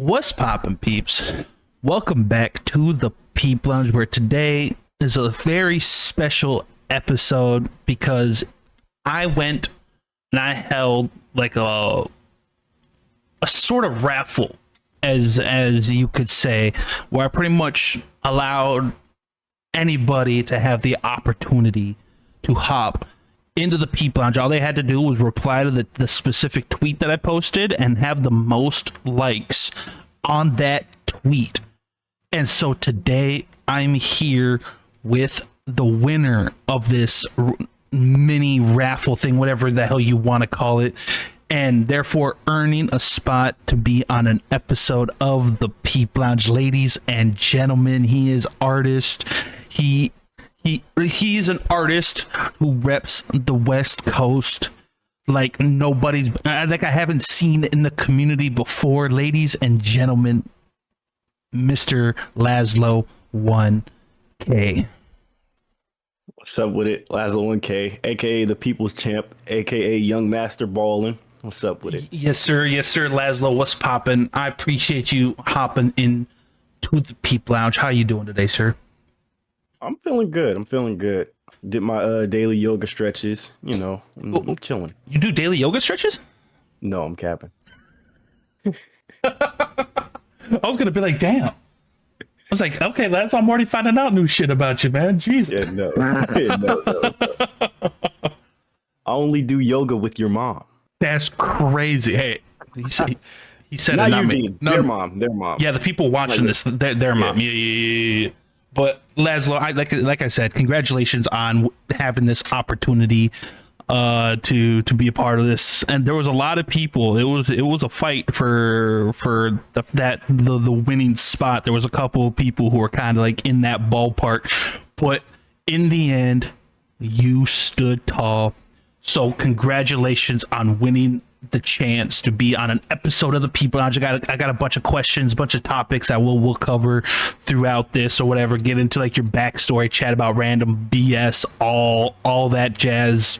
What's poppin', peeps? Welcome back to the Peep Lounge, where today is a very special episode because I went and I held like a sort of raffle, as you could say, where I pretty much allowed anybody to have the opportunity to hop into the Peep Lounge. All they had to do was reply to the specific tweet that I posted and have the most likes on that tweet. And so today I'm here with the winner of this mini raffle thing, whatever the hell you want to call it, and therefore earning a spot to be on an episode of the Peep Lounge. Ladies and gentlemen, he is artist. He's an artist who reps the West Coast like nobody's, like I haven't seen in the community before. Ladies and gentlemen, Mr. Lazzlo1k. What's up with it? Lazzlo1k, aka the People's Champ, aka Young Master Ballin'. What's up with it? Yes, sir. Yes, sir. Lazzlo, what's poppin'? I appreciate you hopping in to the Peep Lounge. How you doing today, sir? I'm feeling good. Did my daily yoga stretches. You know, I'm chilling. You do daily yoga stretches? No, I'm capping. I was gonna be like, damn. I was like, okay, Laz, I'm already finding out new shit about you, man. Jesus. Yeah, no. No. I only do yoga with your mom. That's crazy. Hey, he said not it, not your me. team. Their mom. Yeah, the people watching this, their mom. Yeah. But Lazzlo, like I said, congratulations on having this opportunity to be a part of this. And there was a lot of people. It was a fight for the winning spot. There was a couple of people who were kind of like in that ballpark, but in the end, you stood tall. So congratulations on winning the chance to be on an episode of the People Lounge. I got a bunch of questions, a bunch of topics I will cover throughout this or whatever. Get into like your backstory, chat about random BS, all that jazz.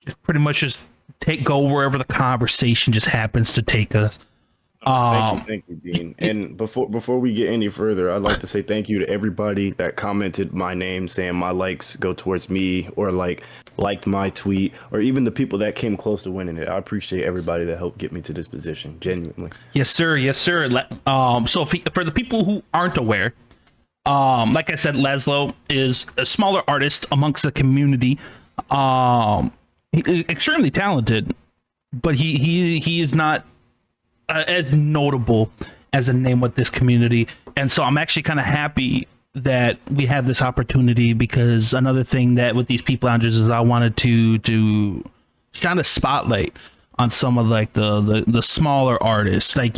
Just pretty much just go wherever the conversation just happens to take us. Thank you, Dean. And before we get any further, I'd like to say thank you to everybody that commented my name, saying my likes go towards me, or liked my tweet, or even the people that came close to winning it. I appreciate everybody that helped get me to this position, genuinely. Yes, sir. So for the people who aren't aware, like I said, Lazzlo is a smaller artist amongst the community. Extremely talented, but he is not as notable as a name with this community. And so I'm actually kind of happy that we have this opportunity, because another thing that with these Peep Lounges is I wanted to shine a spotlight on some of like the smaller artists, like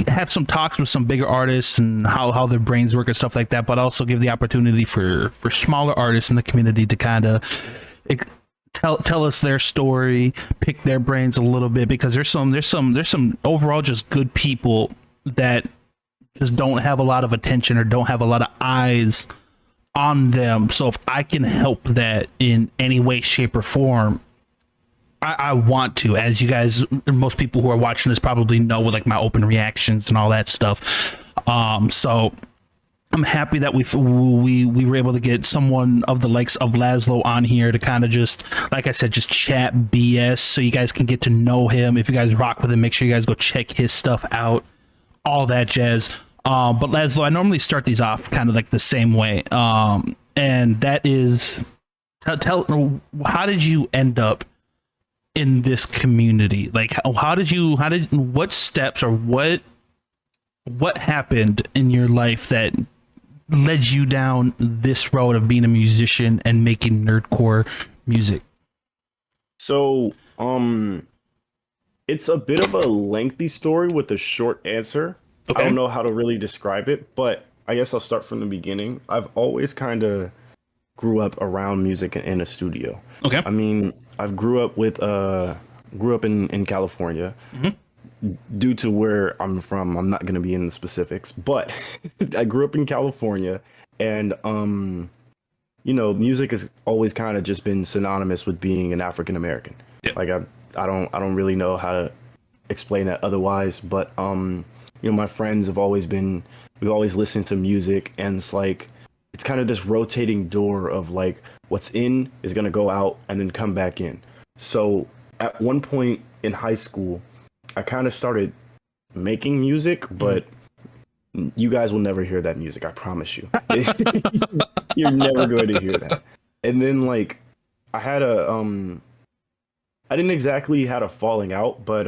have some talks with some bigger artists and how their brains work and stuff like that, but also give the opportunity for smaller artists in the community to kind of tell us their story, pick their brains a little bit, because there's some overall just good people that just don't have a lot of attention or don't have a lot of eyes on them. So if I can help that in any way, shape, or form, I want to. As you guys, most people who are watching this probably know, with like my open reactions and all that stuff. So I'm happy that we were able to get someone of the likes of Lazzlo on here to kind of just, like I said, just chat BS, so you guys can get to know him. If you guys rock with him, make sure you guys go check his stuff out, all that jazz. But Lazzlo, I normally start these off kind of like the same way, and that is, tell how did you end up in this community? Like, what steps or what happened in your life that led you down this road of being a musician and making nerdcore music? So, it's a bit of a lengthy story with a short answer. Okay. I don't know how to really describe it, but I guess I'll start from the beginning. I've always kind of grew up around music in a studio. Okay. I mean, I've grew up in California. Mm-hmm. Due to where I'm from, I'm not going to be in the specifics, but I grew up in California, and music has always kind of just been synonymous with being an African American. Yep. Like I don't really know how to explain that otherwise, but my friends have always been, we've always listened to music, and it's like, it's kind of this rotating door of like, what's in is going to go out and then come back in. So at one point in high school, I kind of started making music, but you guys will never hear that music. I promise you. You're never going to hear that. And then like, I had I didn't exactly had a falling out, but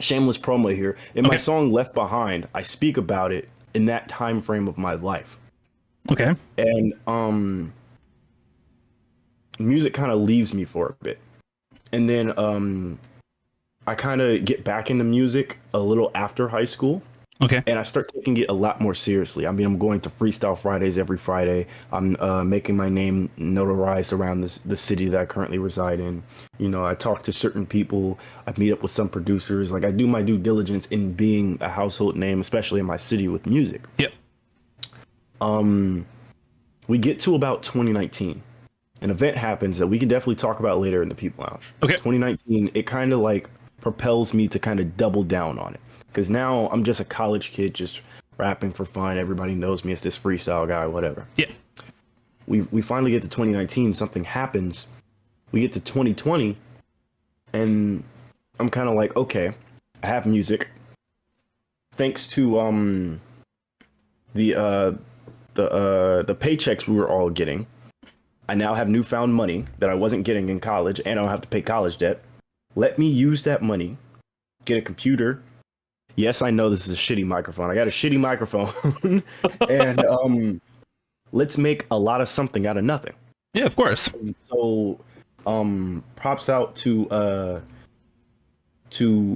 shameless promo here. In my song Left Behind, I speak about it in that time frame of my life. Okay. And music kind of leaves me for a bit. And then I kind of get back into music a little after high school. Okay. And I start taking it a lot more seriously. I mean, I'm going to Freestyle Fridays every Friday. I'm making my name notarized around the city that I currently reside in. You know, I talk to certain people. I meet up with some producers. Like, I do my due diligence in being a household name, especially in my city with music. Yep. We get to about 2019. An event happens that we can definitely talk about later in the Peep Lounge. Okay. 2019, it kind of like propels me to kind of double down on it. Because now I'm just a college kid, just rapping for fun. Everybody knows me as this freestyle guy, whatever. Yeah. We finally get to 2019. Something happens. We get to 2020, and I'm kind of like, okay, I have music. Thanks to the paychecks we were all getting, I now have newfound money that I wasn't getting in college, and I don't have to pay college debt. Let me use that money, get a computer. Yes, I know this is a shitty microphone. I got a shitty microphone. And let's make a lot of something out of nothing. Yeah, of course. And so props out to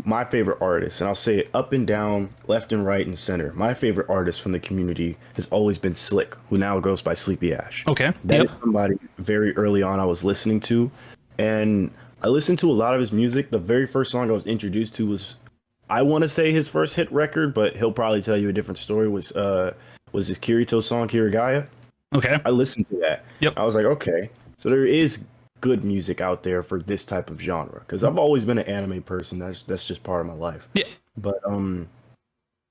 my favorite artist, and I'll say it up and down, left and right and center. My favorite artist from the community has always been Slick, who now goes by Sleepy Ash. Okay. That is somebody very early on I was listening to, and I listened to a lot of his music. The very first song I was introduced to was, I want to say his first hit record, but he'll probably tell you a different story, was his Kirito song, Kirigaya. Okay. I listened to that. Yep. I was like, okay, so there is good music out there for this type of genre, because I've always been an anime person. That's just part of my life. Yeah. But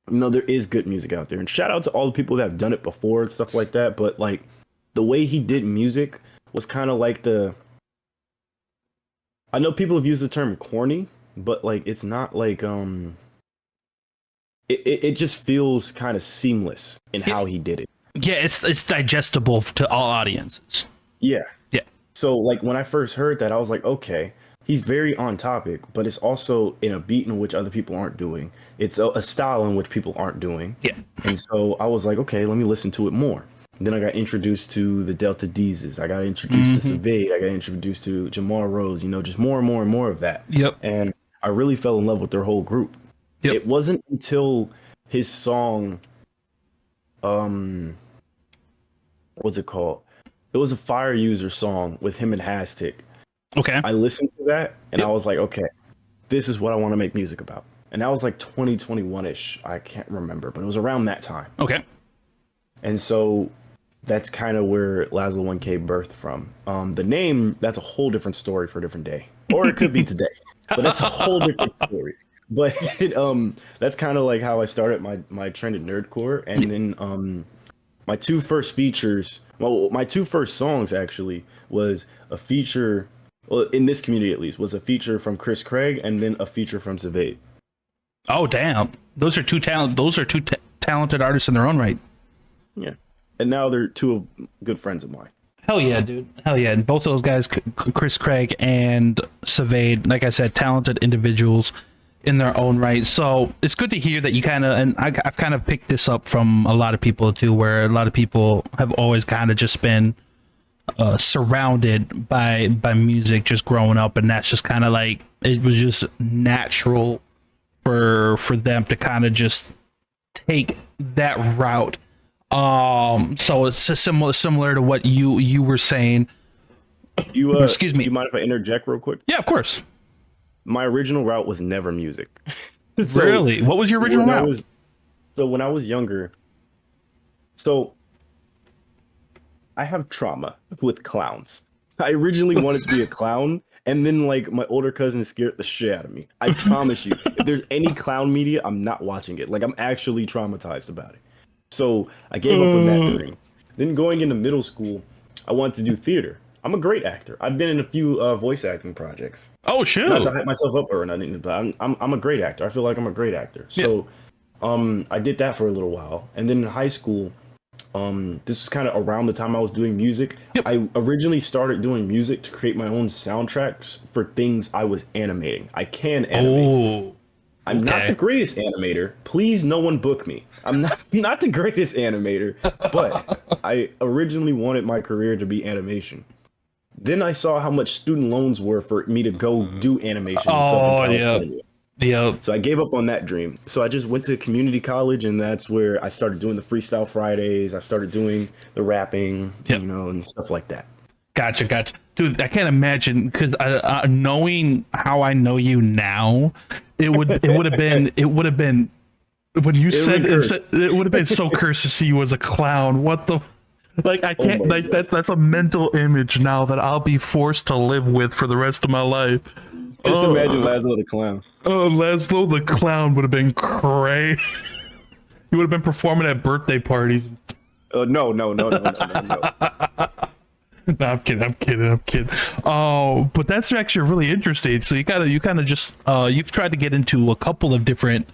there is good music out there, and shout out to all the people that have done it before and stuff like that. But like, the way he did music was kind of like I know people have used the term corny, but like, it's not like it just feels kind of seamless in how he did it. Yeah, it's digestible to all audiences. Yeah. Yeah. So like, when I first heard that, I was like, okay, he's very on topic, but it's also in a beat in which other people aren't doing. It's a style in which people aren't doing. Yeah. And so I was like, okay, let me listen to it more. And then I got introduced to the Delta Deezes. I got introduced to Savade. I got introduced to Jamar Rose, just more and more and more of that. Yep. And I really fell in love with their whole group. Yep. It wasn't until his song, what's it called? It was a Fire User song with him and Hastic. Okay. I listened to that and I was like, okay, this is what I want to make music about. And that was like 2021-ish. I can't remember, but it was around that time. Okay. And so that's kind of where Lazzlo1k birthed from. The name, that's a whole different story for a different day. Or it could be today. But that's a whole different story. But that's kind of like how I started my trend at Nerdcore. And then my two first features, well, my two first songs actually was a feature, well, in this community at least, was a feature from Chris Craig and then a feature from Savade. Oh, damn. Those are two talented artists in their own right. Yeah. And now they're two good friends of mine. Hell yeah, dude. Hell yeah. And both of those guys, Chris Craig and Savade, like I said, talented individuals in their own right. So it's good to hear that you kind of, and I've kind of picked this up from a lot of people too, where a lot of people have always kind of just been surrounded by music just growing up, and that's just kind of like, it was just natural for them to kind of just take that route. So it's similar to what you were saying. Excuse me. You mind if I interject real quick? Yeah, of course. My original route was never music. Really? What was your original route? When I was younger, so I have trauma with clowns. I originally wanted to be a clown, And then like my older cousin scared the shit out of me. I promise you, if there's any clown media, I'm not watching it. Like I'm actually traumatized about it. So I gave up on that dream. Then going into middle school, I wanted to do theater. I'm a great actor. I've been in a few voice acting projects. Oh shit! Not to hype myself up or nothing, but I'm a great actor. I feel like I'm a great actor. So I did that for a little while, and then in high school, this is kind of around the time I was doing music. Yep. I originally started doing music to create my own soundtracks for things I was animating. I can animate. Oh, I'm not the greatest animator. Please, no one book me. I'm not the greatest animator, but I originally wanted my career to be animation. Then I saw how much student loans were for me to go do animation and stuff in California. Yep. So I gave up on that dream. So I just went to community college, and that's where I started doing the freestyle Fridays. I started doing the rapping, and stuff like that. Gotcha. Dude, I can't imagine, because knowing how I know you now, it would have been when you said it would have been so cursed to see you as a clown. What the, like, I can't, like, that's a mental image now that I'll be forced to live with for the rest of my life. Just imagine Lazzlo the clown. Oh, Lazzlo the clown would have been crazy. You would have been performing at birthday parties. No. No, I'm kidding. Oh, but that's actually really interesting. So you kind of just you've tried to get into a couple of different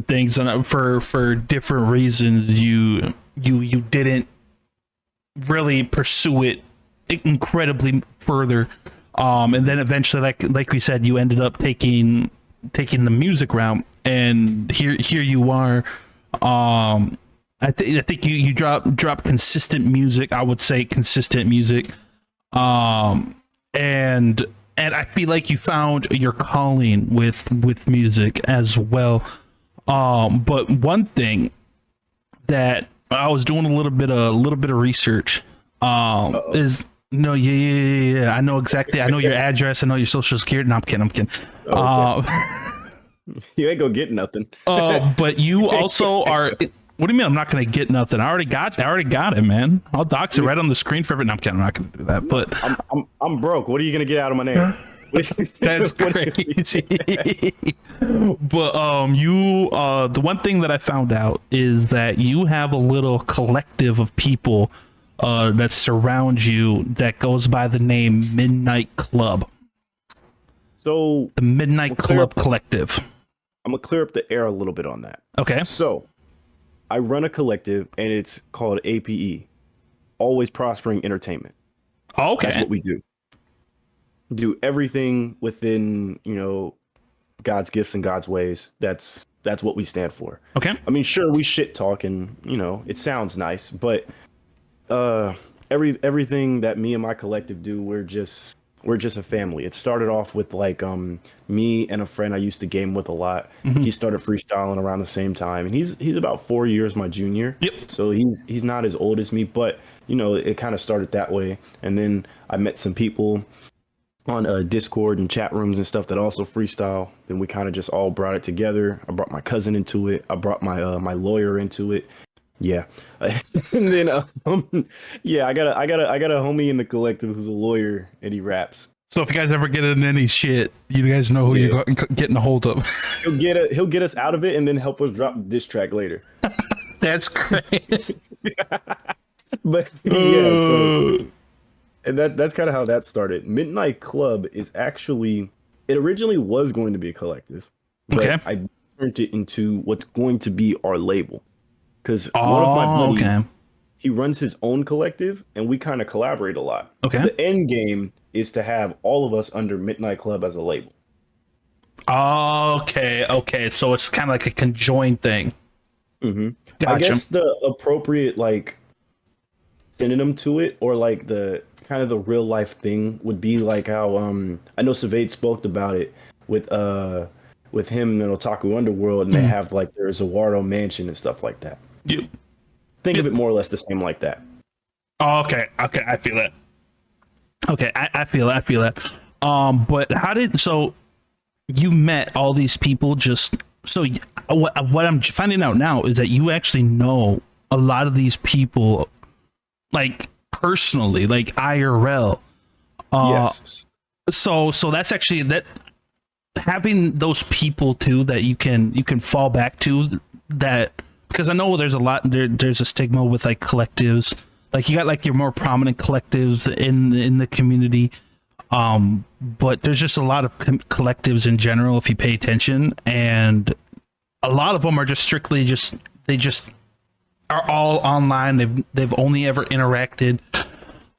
things, and for different reasons you didn't really pursue it incredibly further. And then eventually, like we said, you ended up taking the music route, and here you are. I think you drop consistent music. I would say consistent music. And I feel like you found your calling with music as well. But one thing that I was doing a little bit of research is I know exactly. I know your address. I know your social security. No, I'm kidding. You ain't gonna get nothing. But you also are. What do you mean I'm not going to get nothing? I already got it, man. I'll dox it right on the screen for everyone. No, I'm kidding. I'm not going to do that. But I'm broke. What are you going to get out of my name? That's crazy. But you the one thing that I found out is that you have a little collective of people that surround you that goes by the name Midnight Club. So the Midnight Club Collective. I'm gonna clear up the air a little bit on that. Okay. So I run a collective, and it's called APE, Always Prospering Entertainment. Okay. That's what we do. Do everything within, God's gifts and God's ways. That's what we stand for. Okay. I mean, sure, we shit talk, and it sounds nice, but everything that me and my collective do, we're just a family. It started off with like me and a friend I used to game with a lot. Mm-hmm. He started freestyling around the same time, and he's about 4 years my junior. Yep. So he's not as old as me, but it kind of started that way. And then I met some people on Discord and chat rooms and stuff that also freestyle. Then we kind of just all brought it together. I brought my cousin into it. I brought my lawyer into it. Yeah. And then I got a homie in the collective who's a lawyer, and he raps. So if you guys ever get in any shit, you guys know who you're getting a hold of. He'll get us out of it and then help us drop this track later. That's great. But so, and that's kind of how that started. Midnight Club is actually, it originally was going to be a collective. But I turned it into what's going to be our label. Because one of my buddies, he runs his own collective, and we kind of collaborate a lot. Okay. The end game is to have all of us under Midnight Club as a label. Okay. So it's kind of like a conjoined thing. Mm-hmm. Gotcha. I guess the appropriate synonym to it, or like the kind of the real life thing, would be like how I know Savade spoke about it with him in Otaku Underworld, and they have like their Zawardo mansion and stuff like that. Think of it more or less the same like that. Okay, I feel it. Okay, I feel it. But so you met all these people what I'm finding out now is that you actually know a lot of these people, like personally, like IRL. Yes. So that's actually that, having those people too that you can fall back to, that, because I know there's a lot there's a stigma with like collectives, like you got like your more prominent collectives in the community, but there's just a lot of collectives in general if you pay attention, and a lot of them are just strictly just they just are all online. They've only ever interacted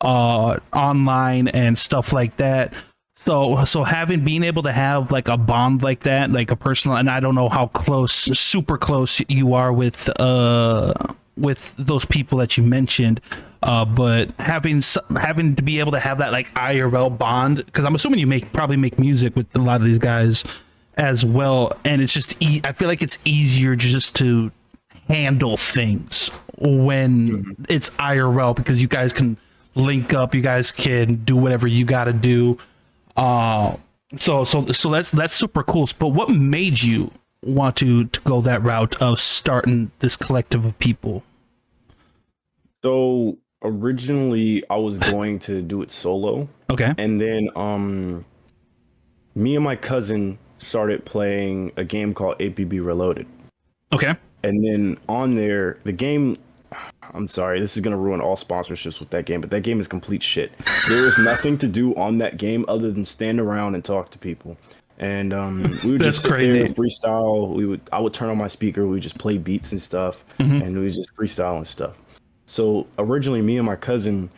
online and stuff like that. So having being able to have like a bond like that, like a personal, and I don't know how close, super close you are with those people that you mentioned, but having to be able to have that like IRL bond, because I'm assuming you probably make music with a lot of these guys as well, and it's just I feel like it's easier just to handle things when it's IRL, because you guys can link up, you guys can do whatever you got to do. So that's super cool. But what made you want to go that route of starting this collective of people? So originally I was going to do it solo. Okay. And then me and my cousin started playing a game called APB Reloaded. Okay. And then on there, the game, I'm sorry, this is going to ruin all sponsorships with that game, but that game is complete shit. There is nothing to do on that game other than stand around and talk to people. And we would just sit there and freestyle. I would turn on my speaker, we would just play beats and stuff, and we would just freestyle and stuff. So originally me and my cousin,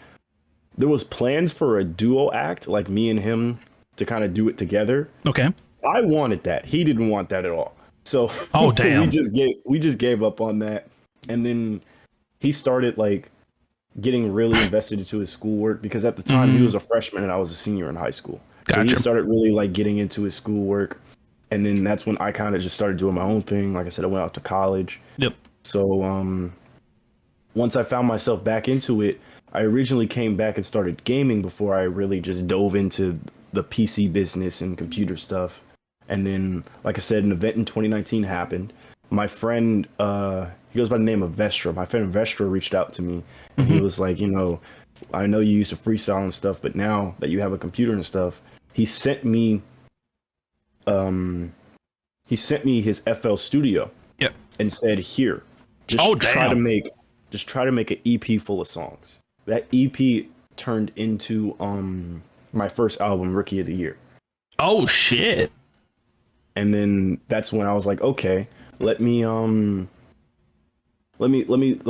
there was plans for a duo act, like me and him to kind of do it together. Okay. I wanted that. He didn't want that at all. So oh damn, we just gave up on that. And then he started like getting really invested into his schoolwork, because at the time he was a freshman and I was a senior in high school. Gotcha. So he started really like getting into his schoolwork. And then that's when I kind of just started doing my own thing. Like I said, I went out to college. Yep. So once I found myself back into it, I originally came back and started gaming before I really just dove into the PC business and computer stuff. And then, like I said, an event in 2019 happened. My friend, he goes by the name of Vestra. My friend Vestra reached out to me, and he was like, I know you used to freestyle and stuff, but now that you have a computer and stuff, he sent me his FL Studio. Yep. And said, here, just try to make an EP full of songs. That EP turned into my first album, Rookie of the Year. Oh shit. And then that's when I was like, okay, let me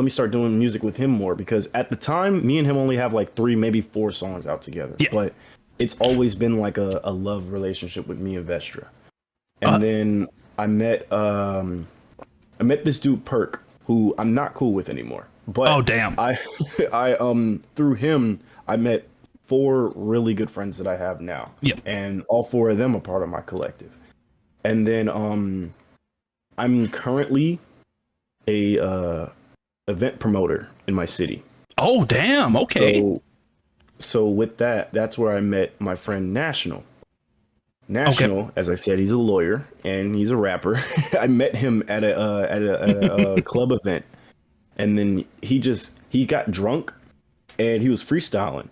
start doing music with him more, because at the time me and him only have like 3, maybe 4 songs out together. Yeah. But it's always been like a love relationship with me and Vestra. And then I met this dude Perk, who I'm not cool with anymore. But oh damn. I through him I met 4 really good friends that I have now. Yep. And all 4 of them are part of my collective. And then I'm currently a event promoter in my city. Oh damn, okay. So with that, that's where I met my friend National. National, as I said, he's a lawyer and he's a rapper. I met him at a club event, and then he got drunk and he was freestyling.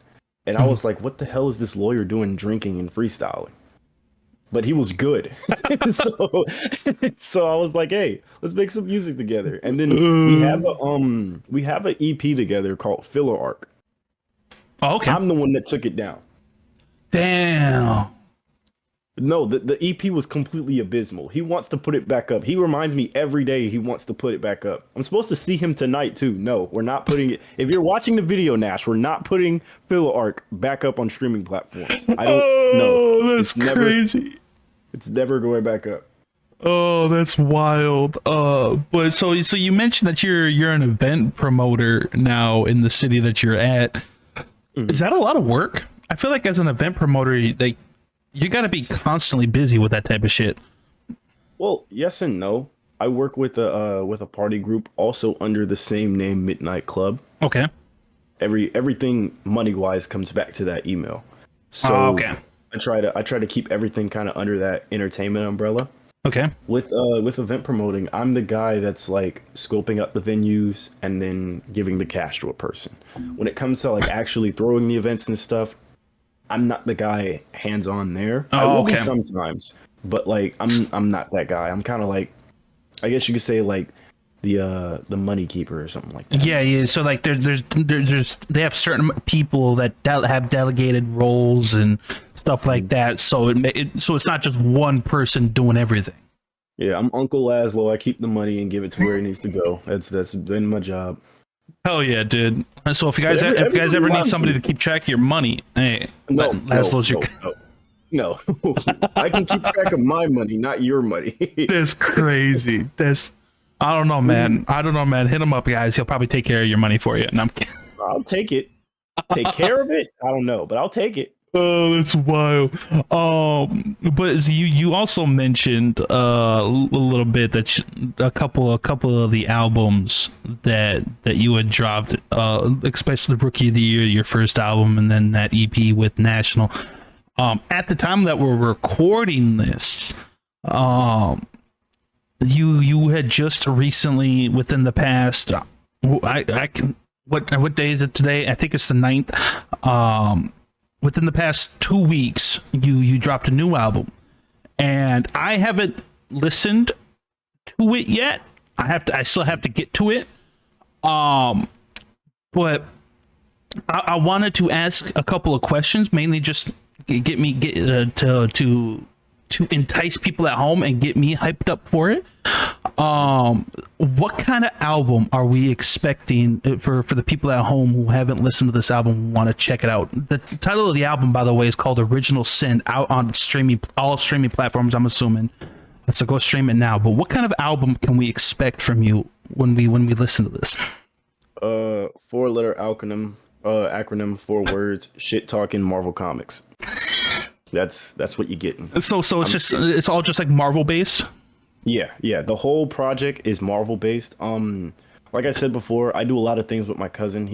And I was like, what the hell is this lawyer doing drinking and freestyling? But he was good. so I was like, hey, let's make some music together. And then we have an EP together called Filler Arc. Oh, okay. I'm the one that took it down. Damn. No, the EP was completely abysmal. He wants to put it back up. He reminds me every day he wants to put it back up. I'm supposed to see him tonight too. No, we're not putting it. If you're watching the video, Nash, we're not putting Filler Arc back up on streaming platforms. I don't know. Oh, that's crazy. It's never going back up. Oh, that's wild. But so you mentioned that you're an event promoter now in the city that you're at. Mm-hmm. Is that a lot of work? I feel like as an event promoter, you got to be constantly busy with that type of shit. Well, yes and no. I work with a party group also under the same name, Midnight Club. Okay. Everything money wise comes back to that email. So okay. I try to keep everything kind of under that entertainment umbrella. Okay. With event promoting, I'm the guy that's like scoping up the venues and then giving the cash to a person. When it comes to like actually throwing the events and stuff, I'm not the guy hands on there. I Oh, will be okay. sometimes, but like I'm not that guy. I'm kind of like, I guess you could say like the money keeper or something like that. Yeah, yeah. So like there's they have certain people that have delegated roles and stuff like that. So so it's not just one person doing everything. Yeah, I'm Uncle Laszlo. I keep the money and give it to where it needs to go. That's been my job. Hell yeah, dude. So But if you guys everybody ever need loves somebody me. to keep track of your money, hey, No, no, Laszlo's your. no, no, no. I can keep track of my money, not your money. That's crazy. That's I don't know, man. I don't know, man. Hit him up, guys. He'll probably take care of your money for you. And I'm kidding. I'll take it. Take care of it. I don't know, but I'll take it. Oh, that's wild. But you also mentioned a little bit that a couple of the albums that you had dropped, especially Rookie of the Year, your first album, and then that EP with National. At the time that we're recording this, you had just recently, within the past, I can what day is it today? I think it's the 9th. Within the past 2 weeks, you dropped a new album, and I haven't listened to it yet. I still have to get to it. But I wanted to ask a couple of questions, mainly just to entice people at home and get me hyped up for it. What kind of album are we expecting for the people at home who haven't listened to this album and want to check it out? The title of the album, by the way, is called Original Sin, out on all streaming platforms, I'm assuming. So go stream it now. But what kind of album can we expect from you when we listen to this? 4-letter acronym, 4 words, shit talking Marvel Comics. That's what you're getting. So it's all just like Marvel based. Yeah. The whole project is Marvel based. Like I said before, I do a lot of things with my cousin.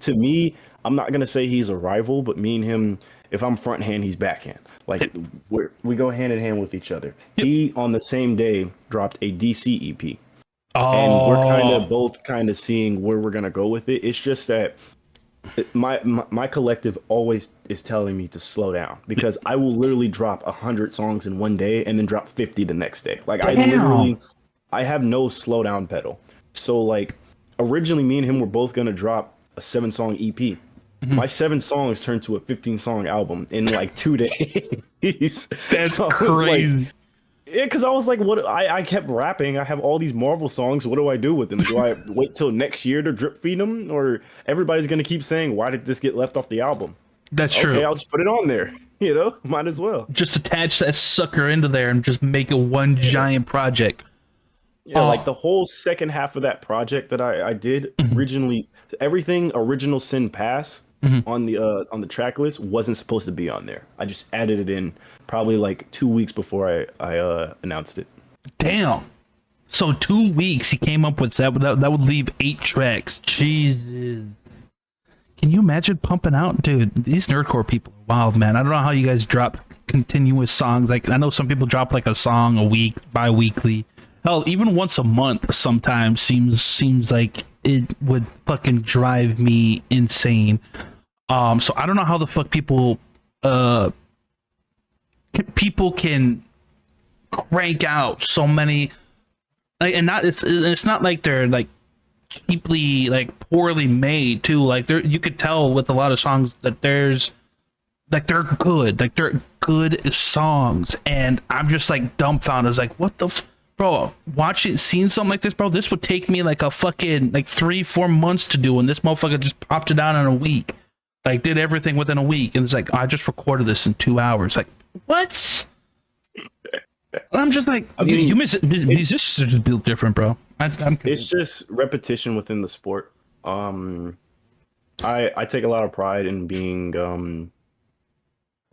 To me, I'm not gonna say he's a rival, but me and him, if I'm front hand, he's backhand. Like we go hand in hand with each other. He on the same day dropped a DC EP. And we're kind of both seeing where we're gonna go with it. It's just that my collective always is telling me to slow down, because I will literally drop 100 songs in one day and then drop 50 the next day. Like I have no slow down pedal. So like originally me and him were both gonna drop a 7-song EP. Mm-hmm. My 7 songs turned to a 15-song album in like 2 days. That's crazy. Yeah, because I was like, what? I kept rapping. I have all these Marvel songs. What do I do with them? Do I wait till next year to drip feed them? Or everybody's going to keep saying, why did this get left off the album? That's true. Okay, I'll just put it on there. Might as well. Just attach that sucker into there and just make it one giant project. Yeah, like the whole second half of that project that I did originally, everything Original Sin Pass on the track list wasn't supposed to be on there. I just added it in probably like 2 weeks before I announced it. Damn. So 2 weeks he came up with that would leave 8 tracks. Jesus. Can you imagine pumping out? Dude, these nerdcore people are wild, man. I don't know how you guys drop continuous songs. Like, I know some people drop like a song a week, bi-weekly. Hell, even once a month sometimes seems like it would fucking drive me insane. So I don't know how the fuck people can crank out so many, like, and it's not like they're like cheaply, like poorly made too. Like you could tell with a lot of songs that there's like they're good songs, and I'm just like dumbfounded. I was like, what the bro, seeing something like this, bro, this would take me like a fucking like 3-4 months to do, and this motherfucker just popped it out in a week. Like, did everything within a week, and it's like, I just recorded this in 2 hours. Like, what? I'm just like, musicians are just built different, bro. It's just repetition within the sport. I take a lot of pride in being. I'm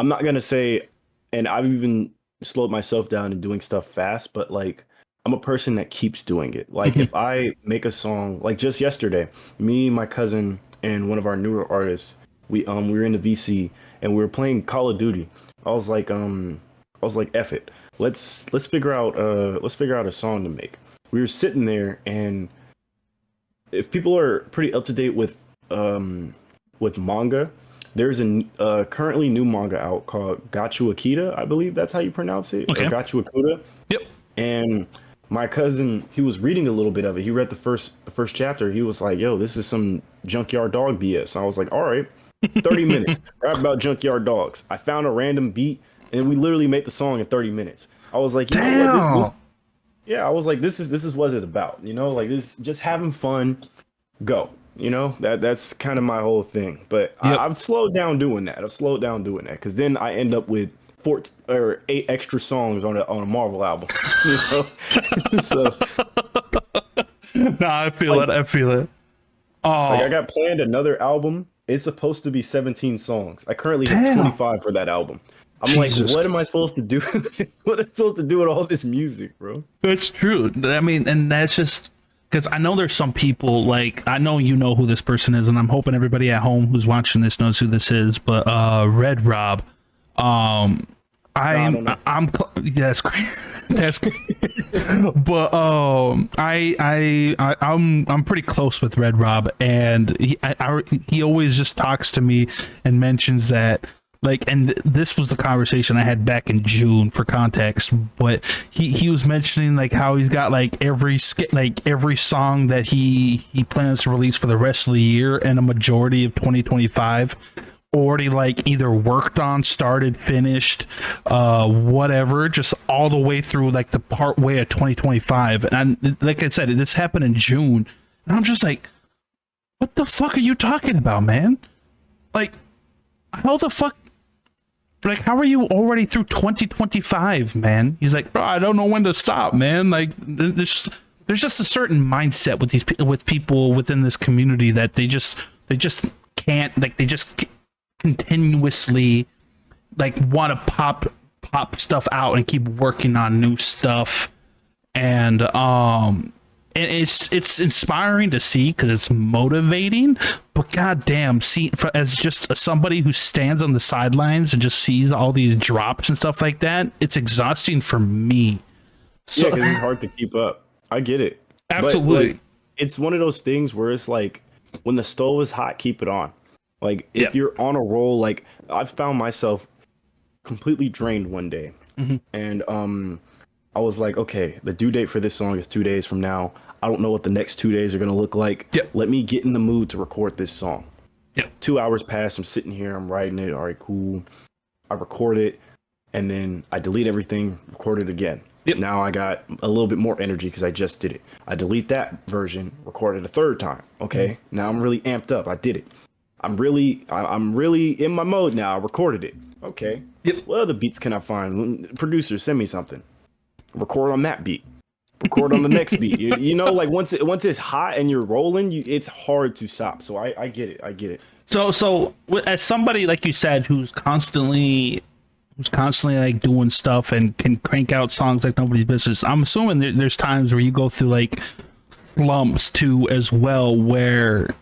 not gonna say, and I've even slowed myself down in doing stuff fast, but like, I'm a person that keeps doing it. Like, if I make a song, like just yesterday, me, my cousin, and one of our newer artists, we were in the VC and we were playing Call of Duty. I was like, F it. Let's figure out a song to make. We were sitting there, and if people are pretty up to date with manga, there's a currently new manga out called Gachu Akita, I believe that's how you pronounce it, Okay. or Gachu Akuda. Yep. And my cousin, he was reading a little bit of it. He read the first chapter. He was like, "Yo, this is some junkyard dog BS." I was like, "All right, 30 minutes. Rap about junkyard dogs." I found a random beat, and we literally made the song in 30 minutes. I was like, you know what? Damn. Yeah, I was like, this is what it's about. You know, like this, just having fun. Go. You know, that's kind of my whole thing. But Yep. I've slowed down doing that. I've slowed down doing that because then I end up with 8 extra songs on a Marvel album. You know, so Nah, I feel it. I feel it. like I Oh, got planned another album. It's supposed to be 17 songs. I currently have damn. 25 for that album. I'm Jesus. like, what am I supposed to do? What am I supposed to do with all this music, bro? That's true. I mean, and that's just because I know there's some people like I know you know who this person is, and I'm hoping everybody at home who's watching this knows who this is. But Red Rob, I don't know. yeah, that's great. That's great. But I'm pretty close with Red Rob, and he always just talks to me and mentions that. Like, and this was the conversation I had back in June for context, but he was mentioning like how he's got like every song that he plans to release for the rest of the year and a majority of 2025 already like either worked on, started, finished, whatever, just all the way through like the part way of 2025. And like I said, this happened in June, and I'm just like, what the fuck are you talking about, man? Like, how the fuck? Like, how are you already through 2025, man? He's like, bro, I don't know when to stop, man. Like, there's just a certain mindset with people within this community that they just can't, like, they just continuously like want to pop stuff out and keep working on new stuff, and it's inspiring to see because it's motivating, but goddamn, as just somebody who stands on the sidelines and just sees all these drops and stuff like that, it's exhausting for me. So, Yeah, because it's hard to keep up. I get it. absolutely. But, like, it's one of those things where it's like, when the stove is hot, keep it on. Like, if you're on a roll, like, I've found myself completely drained one day. And I was like, okay, the due date for this song is 2 days from now. I don't know what the next 2 days are going to look like. Yep. Let me get in the mood to record this song. Yep. 2 hours pass. I'm sitting here. I'm writing it. All right, cool. I record it. And then I delete everything, record it again. Yep. Now I got a little bit more energy because I just did it. I delete that version, record it a third time. Okay. Now I'm really amped up. I did it. I'm really in my mode now. I recorded it. Okay. Yep. What other beats can I find? Producer, send me something. Record on that beat. Record on the next beat. You know, like once it's hot and you're rolling, it's hard to stop. So I get it. I get it. So as somebody like you said who's constantly like doing stuff and can crank out songs like nobody's business, I'm assuming there's times where you go through like slumps too as well, where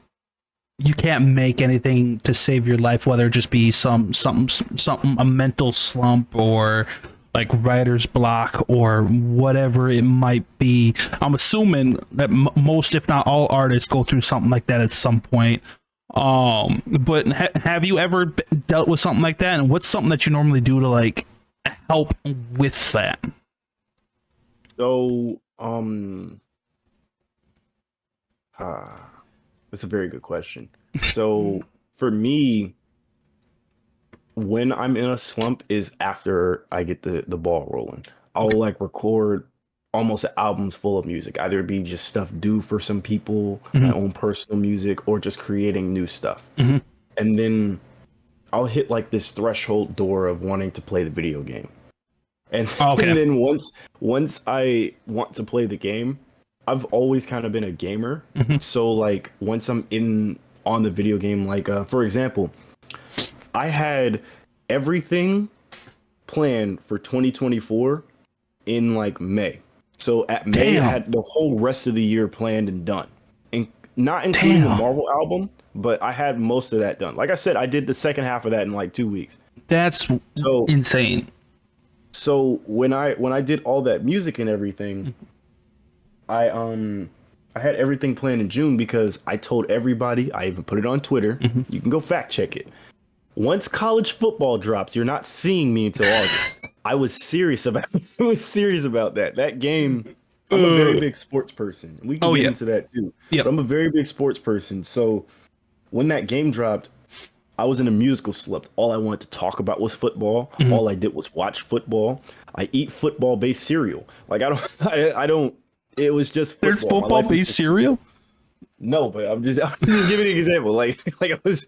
you can't make anything to save your life, whether it just be something a mental slump or like writer's block or whatever it might be. I'm assuming that most, if not all, artists go through something like that at some point. But have you ever dealt with something like that, and what's something that you normally do to like help with that? So that's a very good question. So for me, when I'm in a slump is after I get the ball rolling. I'll like record almost albums full of music. Either it be just stuff due for some people, my own personal music, or just creating new stuff. And then I'll hit like this threshold door of wanting to play the video game. And, Okay. and then once I want to play the game, I've always kind of been a gamer. So like once I'm on the video game, like for example, I had everything planned for 2024 in like May. So at May, I had the whole rest of the year planned and done, and not including the Marvel album, but I had most of that done. Like I said, I did the second half of that in like 2 weeks. That's So insane. So when I did all that music and everything, I had everything planned in June because I told everybody. I even put it on Twitter. You can go fact check it. once college football drops, you're not seeing me until August. I was serious about I was serious about that. That game, I'm a very big sports person. We can Oh get yeah. into that too. Yep. But I'm a very big sports person. So when that game dropped, I was in a musical slump. All I wanted to talk about was football. Mhm. All I did was watch football. I eat football-based cereal. Like I don't I don't it was just There's football. My football life was based just cereal. no, but I'm just giving an example. Like I was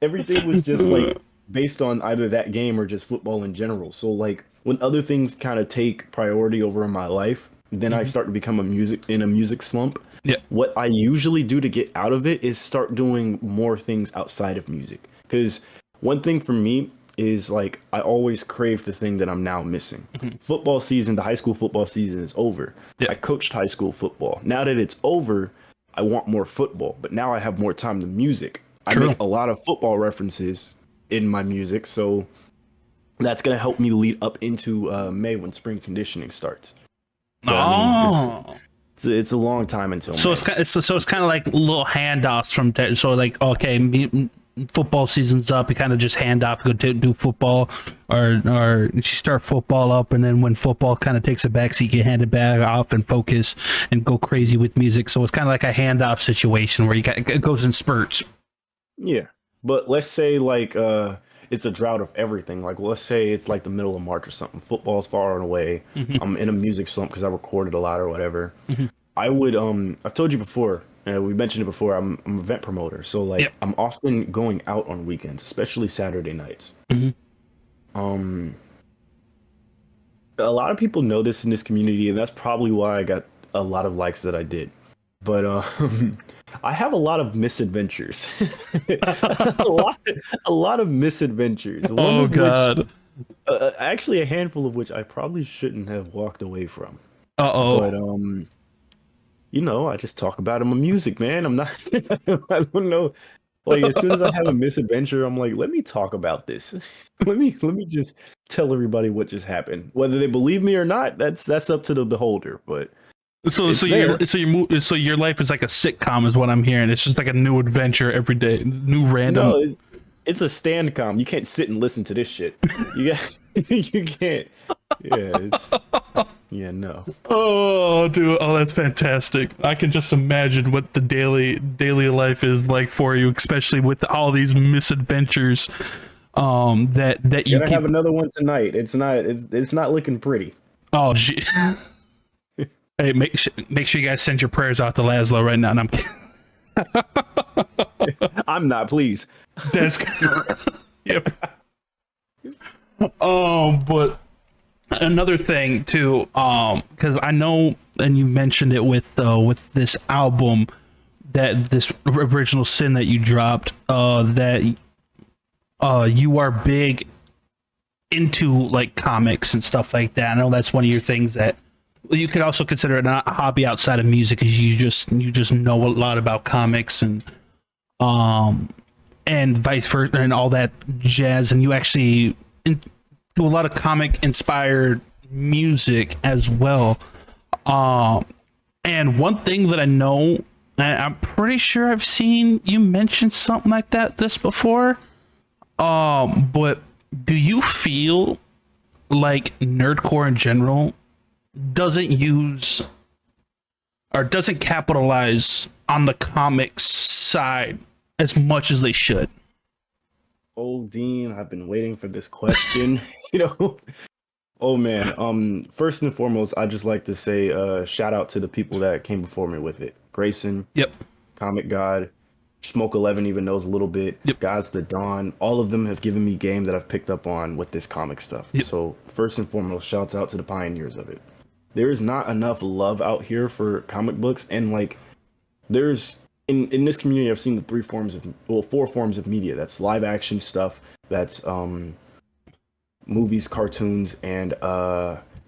everything was just like based on either that game or just football in general. So like when other things kind of take priority over in my life, then I start to become a music slump. Yeah. What I usually do to get out of it is start doing more things outside of music. Because one thing for me is like I always crave the thing that I'm now missing. Football season, the high school football season is over. Yeah. I coached high school football. Now that it's over, I want more football, but now I have more time to music. I True. make a lot of football references in my music, so that's gonna help me lead up into May when spring conditioning starts. But I mean, it's a long time until So May. it's kind of like little handoffs from that. So like, okay, football season's up, you kind of just hand off, go do football, or you start football up, and then when football kind of takes a backseat, you hand it back off and focus and go crazy with music. So it's kind of like a handoff situation where it goes in spurts. Yeah, but let's say like it's a drought of everything. Like let's say it's like the middle of March or something. Football's far and away. I'm in a music slump because I recorded a lot or whatever. I would I've told you before. We mentioned it before. I'm an event promoter, so like Yep. I'm often going out on weekends, especially Saturday nights. A lot of people know this in this community, and that's probably why I got a lot of likes that I did. But I have a lot of misadventures. A lot of misadventures. One Oh of God. which, actually, a handful of which I probably shouldn't have walked away from. Uh-oh. But you know, I just talk about it in my music, man. I'm not. I don't know. Like as soon as I have a misadventure, I'm like, let me talk about this. Let me just tell everybody what just happened. Whether they believe me or not, that's up to the beholder. But So it's so there. so your life is like a sitcom is what I'm hearing. It's just like a new adventure every day, new random. No, it's a stand com. You can't sit and listen to this shit. You got you can't. Yeah, yeah, no. Oh, dude. Oh, that's fantastic. I can just imagine what the daily life is like for you, especially with all these misadventures that you Gonna keep. have another one tonight. It's not looking pretty. Oh, gee. Hey, make sure you guys send your prayers out to Lazzlo right now. And I'm kidding. I'm not, please. That's yep. But another thing too, because I know, and you mentioned it with this album, that this original sin that you dropped, that you are big into like comics and stuff like that. I know that's one of your things that you could also consider it a hobby outside of music, because you just know a lot about comics and vice versa and all that jazz, and you actually do a lot of comic inspired music as well. And one thing that I know, and I'm pretty sure I've seen you mention something like this before, but do you feel like nerdcore in general doesn't use or doesn't capitalize on the comics side as much as they should? Oh, Dean, I've been waiting for this question. You know, oh man. First and foremost, I'd just like to say shout out to the people that came before me with it. Grayson, Yep. Comic God, Smoke 11 even knows a little bit. Yep. God's the Dawn. All of them have given me game that I've picked up on with this comic stuff. Yep. So first and foremost, shouts out to the pioneers of it. There is not enough love out here for comic books, and like there's in this community I've seen the four forms of media. That's live action stuff, that's movies, cartoons, and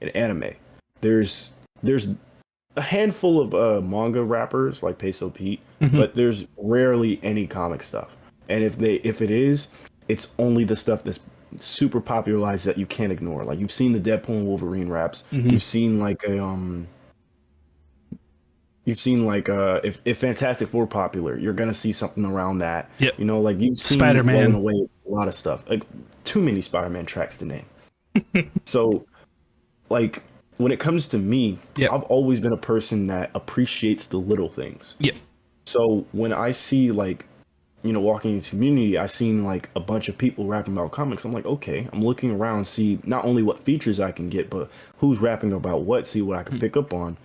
anime. There's a handful of manga rappers like Peso Pete, but there's rarely any comic stuff. And if it is, it's only the stuff that's super popularized that you can't ignore. Like you've seen the Deadpool and Wolverine raps. You've seen like if Fantastic Four popular, you're gonna see something around that. Yep. You know, like you've seen Spider-Man. Blown Away lot of stuff. Like too many Spider-Man tracks to name. So, like when it comes to me, Yep. I've always been a person that appreciates the little things. Yep. So when I see like, walking into community, I seen like a bunch of people rapping about comics. I'm like, okay, I'm looking around, see not only what features I can get, but who's rapping about what, see what I can pick up on.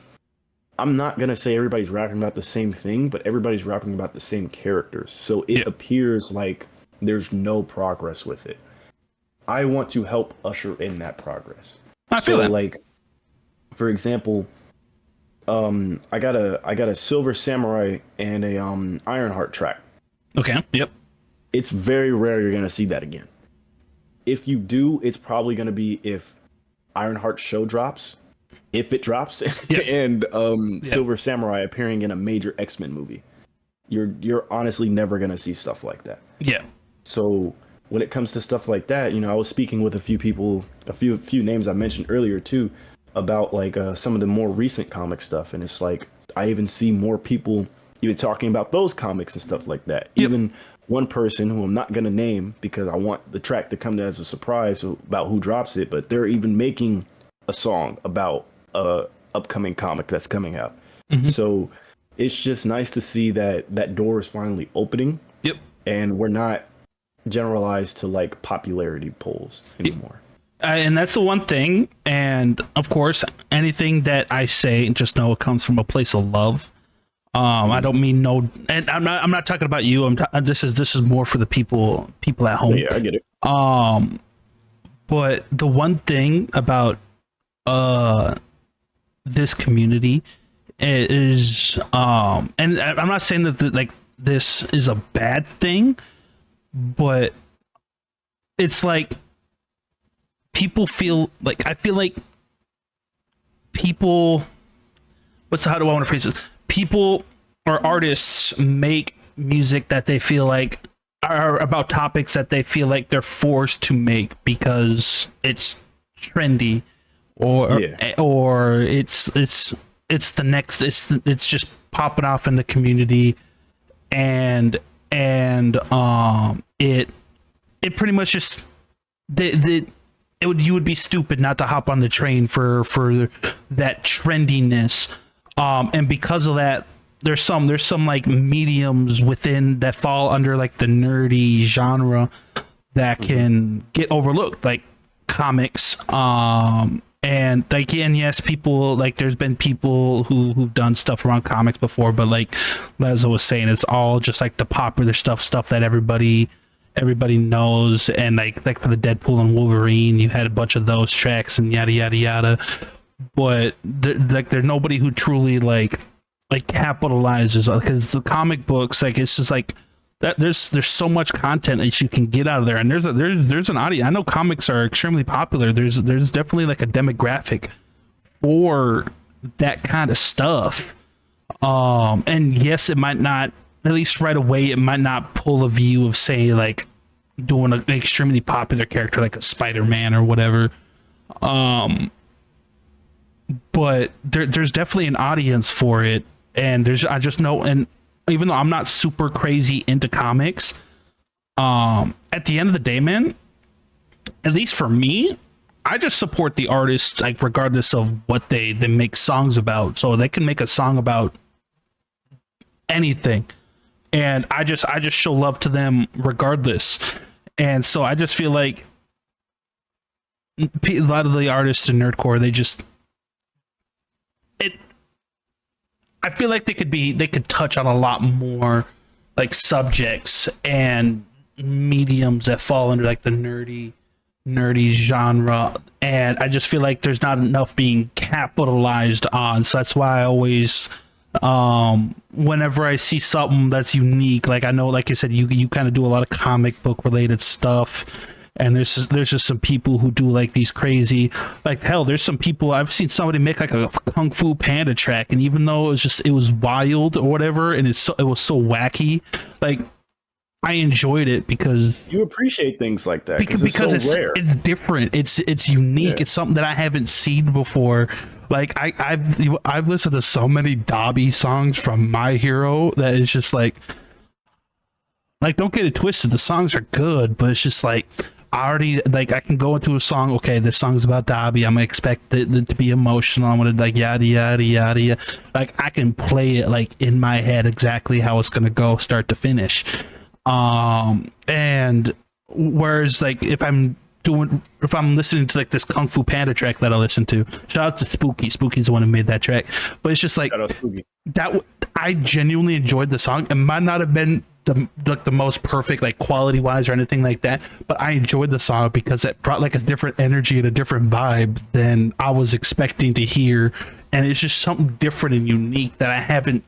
I'm not gonna say everybody's rapping about the same thing, but everybody's rapping about the same characters. So it appears like there's no progress with it. I want to help usher in that progress. I feel that. Like, for example, I got a Silver Samurai and a Ironheart track. Okay. Yep. It's very rare you're gonna see that again. If you do, it's probably gonna be if Ironheart show drops, if it drops, and Silver Samurai appearing in a major X-Men movie. You're honestly never gonna see stuff like that. Yeah. So when it comes to stuff like that, I was speaking with a few people, a few names I mentioned earlier too, about like some of the more recent comic stuff, and it's like I even see more people even talking about those comics and stuff like that. Yep. Even one person who I'm not gonna name because I want the track to come as a surprise about who drops it, but they're even making a song about a upcoming comic that's coming out. So it's just nice to see that door is finally opening. Yep. And we're not generalized to like popularity polls anymore. And that's the one thing. And of course, anything that I say, just know it comes from a place of love. I don't mean no, and I'm not talking about you. This is more for the people at home. Yeah, I get it. But the one thing about this community is and I'm not saying that like this is a bad thing, but it's like people feel like, I feel like people, how do I want to phrase this? People or artists make music that they feel like are about topics that they feel like they're forced to make because it's trendy or it's the next, it's just popping off in the community, and it pretty much just you would be stupid not to hop on the train for that trendiness, and because of that there's some like mediums within that fall under like the nerdy genre that can get overlooked, like comics, and like, and yes, people like, there's been people who've done stuff around comics before, but like Lazzlo was saying, it's all just like the popular stuff that everybody knows. And like for the Deadpool and Wolverine, you had a bunch of those tracks and yada yada yada, but there's nobody who truly like capitalizes, because the comic books, like, it's just like that there's so much content that you can get out of there, and there's an audience. I know comics are extremely popular. There's definitely like a demographic for that kind of stuff, and yes, it might not, at least right away, it might not pull a view of, say, like doing an extremely popular character like a Spider-Man or whatever, but there's definitely an audience for it. And I just know, and even though I'm not super crazy into comics, at the end of the day, man, at least for me, I just support the artist, like, regardless of what they make songs about. So they can make a song about anything, and I just show love to them regardless. And so I just feel like a lot of the artists in Nerdcore, I feel like they could touch on a lot more like subjects and mediums that fall under like the nerdy genre, and I just feel like there's not enough being capitalized on. So that's why I always, whenever I see something that's unique, like, I know, like I said, you kind of do a lot of comic book related stuff, and there's just some people who do like these crazy, like, hell, there's some people, I've seen somebody make like a Kung Fu Panda track, and even though it was wild or whatever, and it was so wacky, like, I enjoyed it because you appreciate things like that because it's so rare. It's different, it's unique, it's something that I haven't seen before. Like, I've listened to so many Dobby songs from My Hero that it's just like, Like, don't get it twisted. The songs are good, but it's just like I already like I can go into a song. Okay, this song's about Dobby. I'm gonna expect it to be emotional. I'm gonna like yada yada yada yada. Like I can play it like in my head exactly how it's gonna go, start to finish. And whereas like if I'm listening to like this Kung Fu Panda track that I listen to, shout out to Spooky. Spooky's the one who made that track. But it's just like that. I genuinely enjoyed the song. It might not have been the most perfect like quality wise or anything like that, but I enjoyed the song because it brought like a different energy and a different vibe than I was expecting to hear, and it's just something different and unique that I haven't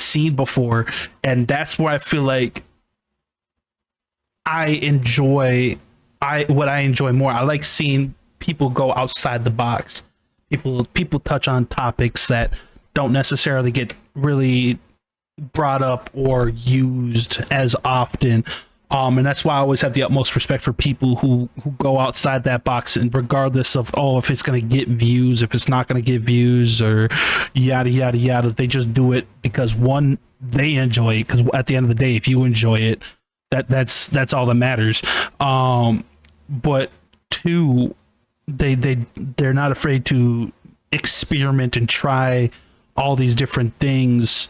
seen before, and that's where I feel like what I enjoy more. I like seeing people go outside the box. People touch on topics that don't necessarily get really brought up or used as often, and that's why I always have the utmost respect for people who go outside that box, and regardless of if it's going to get views, if it's not going to get views, or yada yada yada, they just do it because one, they enjoy it, because at the end of the day, if you enjoy it, that's all that matters. But two, they're not afraid to experiment and try all these different things.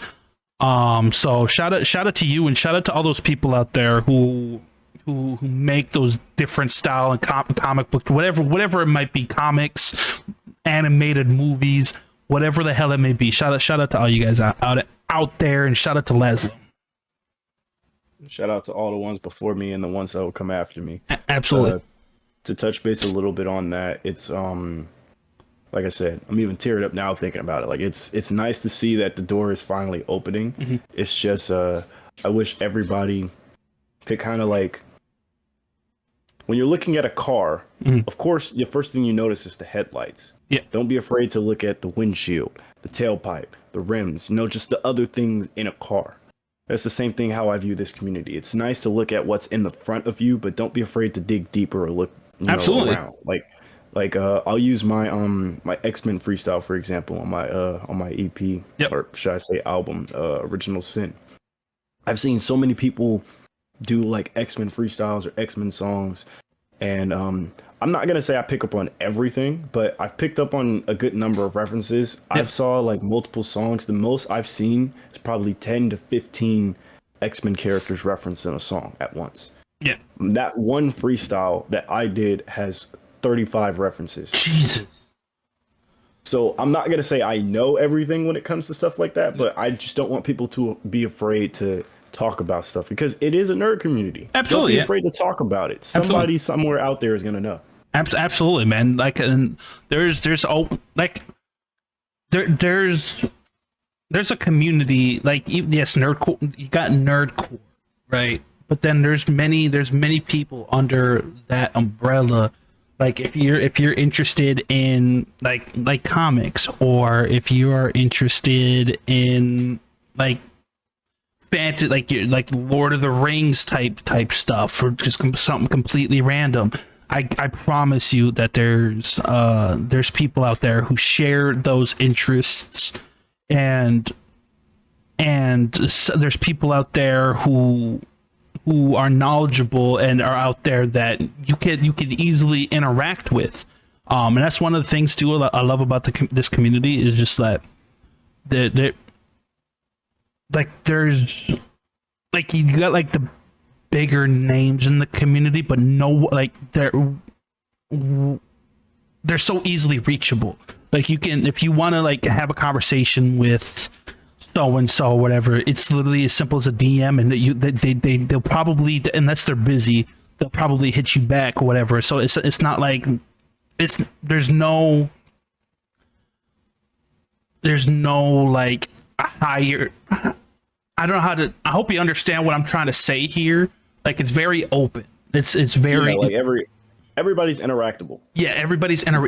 So shout out to you, and shout out to all those people out there who make those different style and comic book, whatever it might be, comics, animated movies, whatever the hell it may be. Shout out to all you guys out there, and shout out to Lazzlo. Shout out to all the ones before me and the ones that will come after me. Absolutely. To touch base a little bit on that, it's like I said, I'm even teared up now thinking about it. Like it's nice to see that the door is finally opening. Mm-hmm. It's just I wish everybody could kind of like, when you're looking at a car, of course the first thing you notice is the headlights. Yeah. Don't be afraid to look at the windshield, the tailpipe, the rims, just the other things in a car. That's the same thing how I view this community. It's nice to look at what's in the front of you, but don't be afraid to dig deeper or look around. Like I'll use my my X-Men freestyle, for example, on my EP, yep, or should I say album, Original Sin. I've seen so many people do like X-Men freestyles or X-Men songs, and I'm not gonna say I pick up on everything, but I've picked up on a good number of references. Yep. I've saw like multiple songs. The most I've seen is probably 10 to 15 X-Men characters referenced in a song at once. Yeah. That one freestyle that I did has 35 references. Jesus. So I'm not going to say I know everything when it comes to stuff like that, but I just don't want people to be afraid to talk about stuff, because it is a nerd community. Absolutely. Don't be afraid to talk about it. Somebody somewhere out there is going to know. Absolutely, man. Like, and there's a community, like, yes, Nerdcore, you got Nerdcore, right? But then there's many people under that umbrella. Like if you're interested in like comics, or if you are interested in like fantasy, like Lord of the Rings type stuff, or just something completely random, I promise you that there's people out there who share those interests, and there's people out there who are knowledgeable and are out there that you can easily interact with, and that's one of the things too I love about this community, is just that like there's like you got like the bigger names in the community, but they're so easily reachable. Like you can, if you want to like have a conversation with so and so, whatever, it's literally as simple as a DM, and they'll probably, unless they're busy, they'll probably hit you back or whatever. So it's not like there's no like a higher, I don't know how to, I hope you understand what I'm trying to say here. Like it's very open. It's very, like everybody's interactable. Yeah,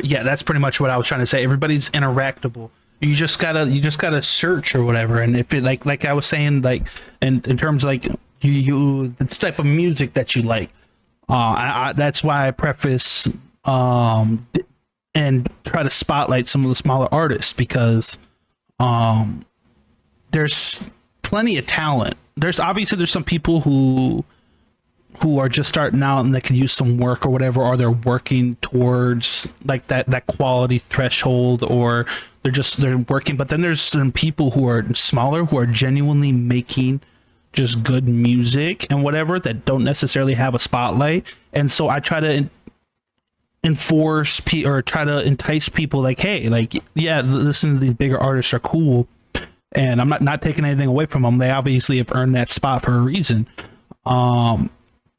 yeah, that's pretty much what I was trying to say. Everybody's interactable. You just gotta search or whatever, and if it like I was saying, like in terms of like you the type of music that you like, that's why I preface and try to spotlight some of the smaller artists, because there's plenty of talent. There's some people who are just starting out and they can use some work or whatever, or they're working towards like that quality threshold, or they're working. But then there's some people who are smaller, who are genuinely making just good music and whatever, that don't necessarily have a spotlight. And so I try to try to entice people like, hey, like, yeah, listen to these bigger artists are cool, and I'm not taking anything away from them. They obviously have earned that spot for a reason.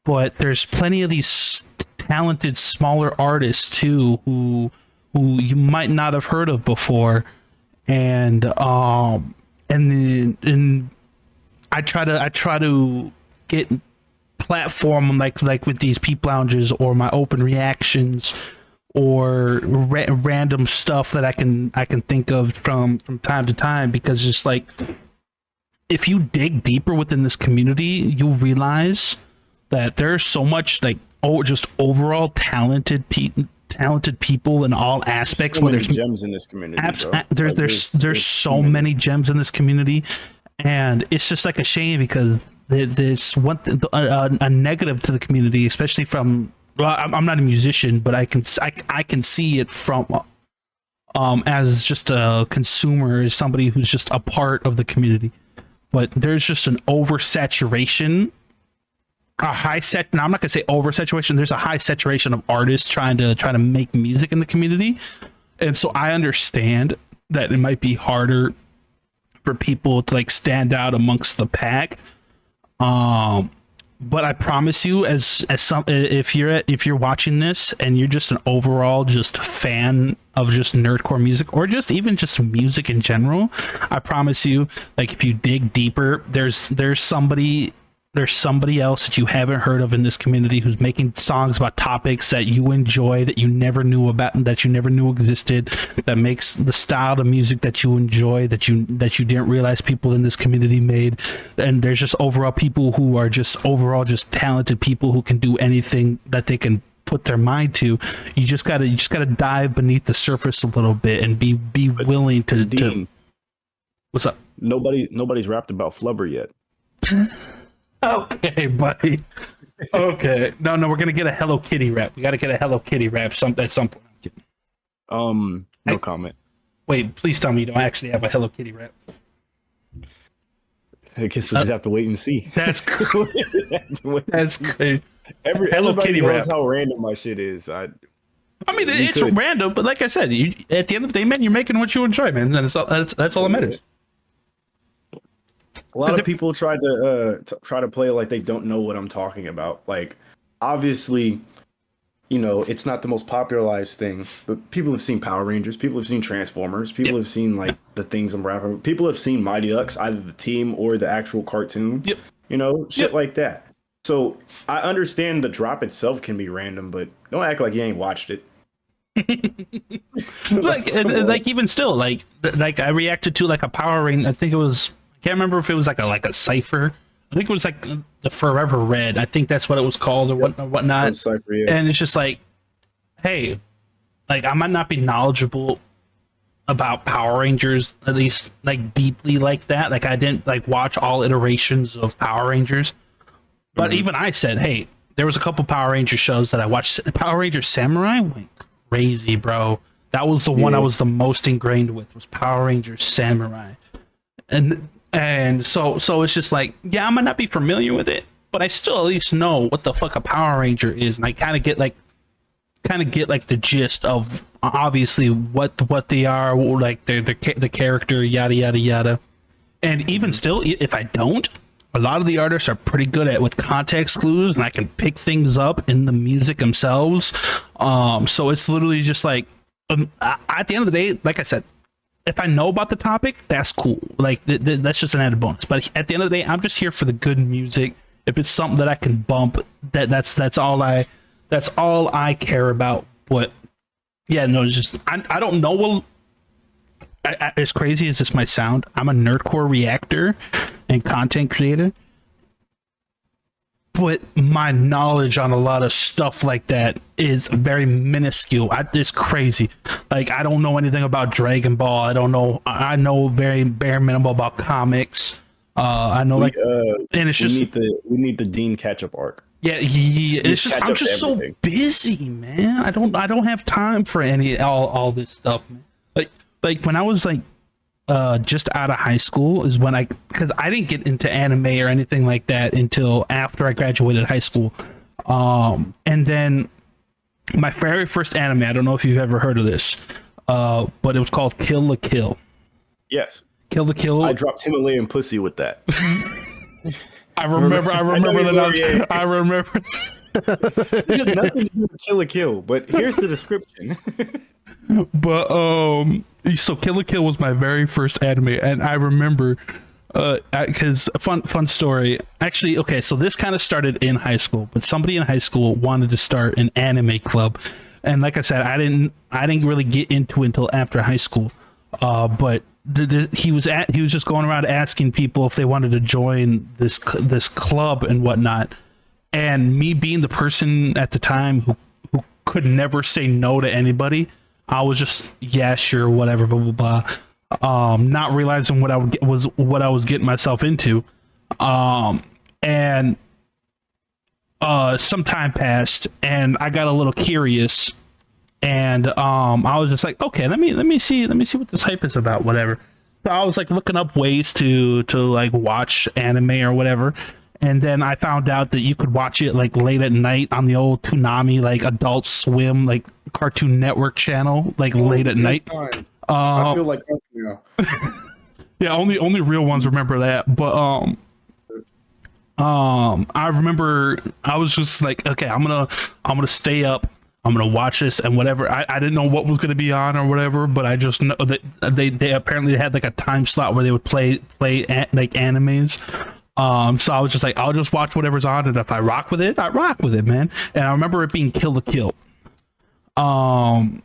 But there's plenty of these talented smaller artists too who you might not have heard of before, and I try to get platform like with these Peep Lounges or my open reactions or random stuff that I can think of from time to time, because just like, if you dig deeper within this community, you'll realize that there's so much like just overall talented people in all aspects. So many gems in this community. There's so many gems in this community, and it's just like a shame because there's a negative to the community, especially from. Well, I'm not a musician, but I can see it from as just a consumer, as somebody who's just a part of the community. But there's just an oversaturation. Now I'm not gonna say oversaturation. There's a high saturation of artists trying to make music in the community, and so I understand that it might be harder for people to like stand out amongst the pack. But I promise you, if you're watching this and you're just an overall just fan of just nerdcore music, or just even just music in general, I promise you, like, if you dig deeper, there's somebody else that you haven't heard of in this community who's making songs about topics that you enjoy, that you never knew about, that you never knew existed, that makes the style of music that you enjoy, that you didn't realize people in this community made. And there's just overall people who are just talented people who can do anything that they can put their mind to. You just gotta dive beneath the surface a little bit and be willing to. Dean, what's up? Nobody's rapped about Flubber yet. Okay, buddy. Okay. No, we're gonna get a Hello Kitty rap. We gotta get a Hello Kitty rap at some point. No comment. Wait, please tell me you don't actually have a Hello Kitty rap. I guess we'll just have to wait and see. That's cool. That's great. Everybody knows how random my shit is. I mean, it's random, but like I said, at the end of the day, man, you're making what you enjoy, man. And that's all that matters. A lot of people try to play like they don't know what I'm talking about. Like, obviously, it's not the most popularized thing, but people have seen Power Rangers, people have seen Transformers, people have seen like the things I'm rapping. People have seen Mighty Ducks, either the team or the actual cartoon. Shit like that. So I understand the drop itself can be random, but don't act like you ain't watched it. like even still, like I reacted to like a Power Ranger. I think it was. Can't remember if it was like a cipher. I think it was like the Forever Red. I think that's what it was called, or whatnot. Cypher, yeah. And it's just like, hey, like, I might not be knowledgeable about Power Rangers, at least like deeply like that. Like, I didn't like watch all iterations of Power Rangers, but even I said, hey, there was a couple Power Ranger shows that I watched. Power Ranger Samurai went crazy, bro. That was the one I was the most ingrained with, was Power Ranger Samurai. And so it's just like, yeah, I might not be familiar with it, but I still at least know what the fuck a Power Ranger is, and I kind of get the gist of obviously what they are, like the character, yada yada yada. And even still, if I don't, a lot of the artists are pretty good with context clues, and I can pick things up in the music themselves. So it's literally just like, at the end of the day, like I said, if I know about the topic, that's cool. Like that's just an added bonus. But at the end of the day, I'm just here for the good music. If it's something that I can bump, that's all I care about. But yeah, no, it's just I don't know. Well, as crazy as this might sound, I'm a nerdcore reactor and content creator, but my knowledge on a lot of stuff like that is very minuscule. It's crazy. Like, I don't know anything about Dragon Ball. I know very bare minimum about comics. I know, like, and it's just we need the Dean catch up arc. yeah, it's just I'm just so busy, man. I don't have time for all this stuff, man. Like when I was like just out of high school is when because I didn't get into anime or anything like that until after I graduated high school. And then my very first anime, I don't know if you've ever heard of this, but it was called Kill la Kill. Yes. Kill la Kill. I dropped Himalayan pussy with that. I remember that. I remember. It has nothing to do with Kill la Kill, but here's the description. But so Kill la Kill was my very first anime, and I remember because fun story. Actually, okay, so this kind of started in high school, but somebody in high school wanted to start an anime club, and like I said, I didn't really get into it until after high school. But he was just going around asking people if they wanted to join this club and whatnot, and me being the person at the time who could never say no to anybody, I was just, yeah, sure, whatever, blah blah blah. Not realizing what I was getting myself into. And some time passed, and I got a little curious, and I was just like, okay, let me see what this hype is about, whatever. So I was like looking up ways to like watch anime or whatever. And then I found out that you could watch it like late at night on the old Toonami, like Adult Swim, like Cartoon Network channel, like late at night. I feel like now. Yeah, only real ones remember that. But I remember I was just like, okay, I'm gonna stay up. I'm gonna watch this and whatever. I didn't know what was gonna be on or whatever, but I just know that they apparently had like a time slot where they would play like animes. So I was just like, I'll just watch whatever's on, and if I rock with it, I rock with it, man. And I remember it being Kill la Kill. And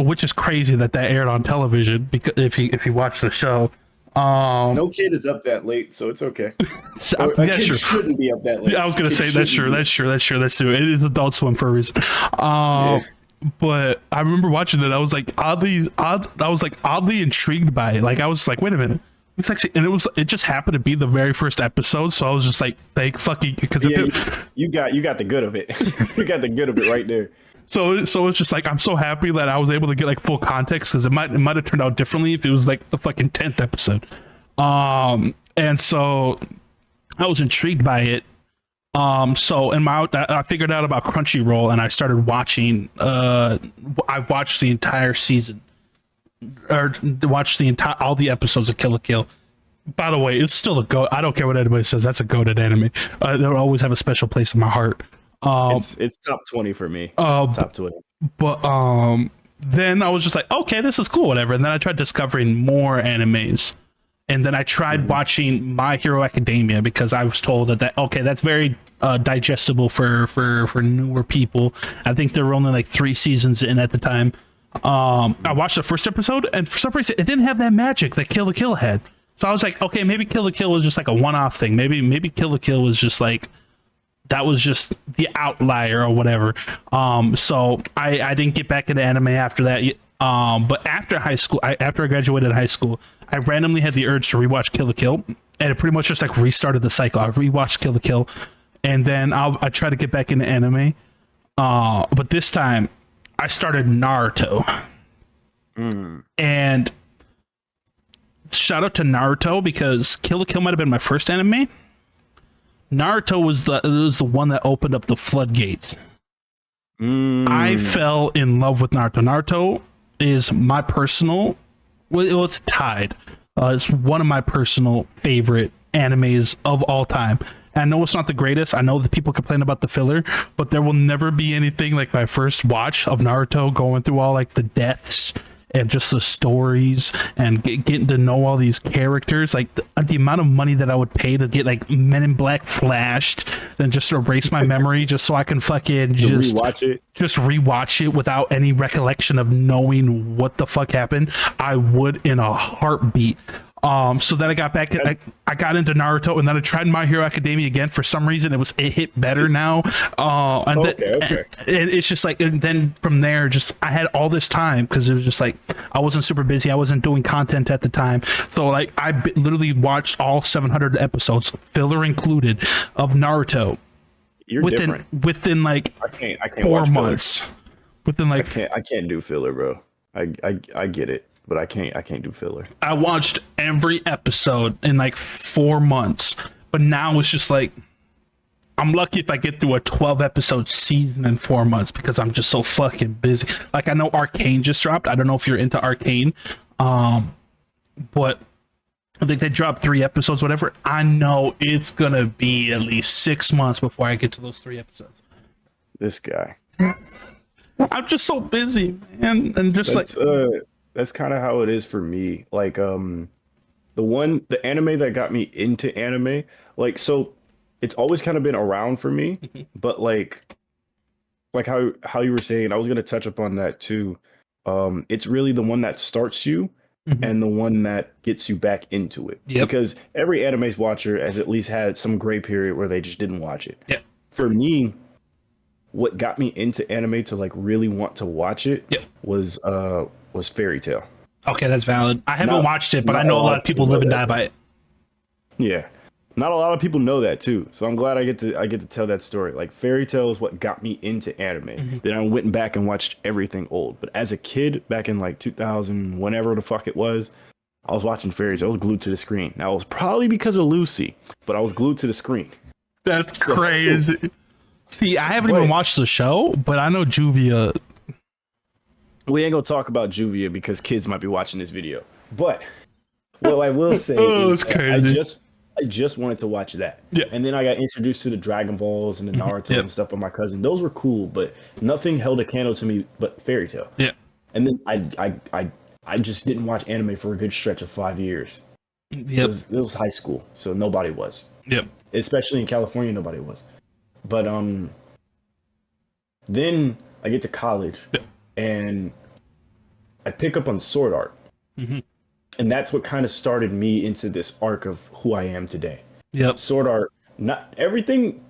which is crazy that aired on television, because if you watch the show, no kid is up that late, so it's okay. That's true. Shouldn't be up that late. I was gonna say that's true. That's true. It is Adult Swim for a reason. But I remember watching it. I was like oddly intrigued by it. Like I was like, wait a minute. It's actually, and it just happened to be the very first episode, so I was just like, thank fucking, because you got the good of it. You got the good of it right there. So it's just like, I'm so happy that I was able to get like full context, because it might have turned out differently if it was like the fucking 10th episode. And so I was intrigued by it. So I figured out about Crunchyroll, and I started watching. I watched the entire season. Or watch all the episodes of Kill la Kill. By the way, it's still a goat. I don't care what anybody says. That's a goated anime. They'll always have a special place in my heart. It's top 20 for me. Top 20. But then I was just like, okay, this is cool, whatever. And then I tried discovering more animes, and then I tried watching My Hero Academia, because I was told that's very digestible for newer people. I think there were only like 3 seasons in at the time. I watched the first episode, and for some reason it didn't have that magic that Kill la Kill had. So I was like, okay, maybe Kill la Kill was just like a one-off thing. Maybe Kill la Kill was just like, that was just the outlier or whatever. So I didn't get back into anime after that. But after high school, after I graduated high school, I randomly had the urge to rewatch Kill la Kill, and it pretty much just like restarted the cycle. I rewatched Kill la Kill, and then I tried to get back into anime. But this time I started Naruto. And shout out to Naruto, because Kill la Kill might have been my first anime. Naruto was the one that opened up the floodgates. I fell in love with Naruto. Naruto is my personal, well, it's tied. It's one of my personal favorite animes of all time. I know it's not the greatest. I know that people complain about the filler, but there will never be anything like my first watch of Naruto, going through all like the deaths and just the stories and getting to know all these characters. Like the amount of money that I would pay to get like Men in Black flashed and just erase my memory just so I can fucking just rewatch it without any recollection of knowing what the fuck happened. I would in a heartbeat. So then I got back. I got into Naruto, and then I tried My Hero Academia again. For some reason, it hit better now. And it's just like, and then from there, just I had all this time because it was just like I wasn't super busy. I wasn't doing content at the time, so like literally watched all 700 episodes, filler included, of Naruto. You're different. Within like I can't 4 months. Within like I can't do filler, bro. I get it, but I can't do filler. I watched every episode in like 4 months, but now it's just like I'm lucky if I get through a 12 episode season in 4 months because I'm just so fucking busy. Like I know Arcane just dropped. I don't know if you're into Arcane, but I think they dropped 3 episodes, whatever. I know it's gonna be at least 6 months before I get to those 3 episodes. This guy. I'm just so busy, man, and just that's kind of how it is for me. Like the anime that got me into anime, like, so it's always kind of been around for me, but like how you were saying, I was gonna touch upon that too. It's really the one that starts you and the one that gets you back into it. Yep. Because every anime watcher has at least had some gray period where they just didn't watch it. Yeah. For me, what got me into anime to like really want to watch it was Fairy Tail. Okay, that's valid. I haven't watched it, but I know a lot of people live and die by it. Yeah. Not a lot of people know that too. So I'm glad I get to tell that story. Like Fairy Tail is what got me into anime. Then I went back and watched everything old. But as a kid, back in like 2000, whenever the fuck it was, I was watching Fairy Tail. I was glued to the screen. Now it was probably because of Lucy, but I was glued to the screen. That's crazy. See, I haven't even watched the show, but I know Juvia. We ain't gonna talk about Juvia because kids might be watching this video. But what I will say is crazy. I just wanted to watch that. Yeah. And then I got introduced to the Dragon Balls and the Naruto and stuff by my cousin. Those were cool, but nothing held a candle to me but Fairy Tail. Yeah. And then I just didn't watch anime for a good stretch of 5 years. Yep. It was high school, so nobody was. Yep. Especially in California, nobody was. But then I get to college and I pick up on Sword Art. And that's what kind of started me into this arc of who I am today. Yep. Sword Art, not everything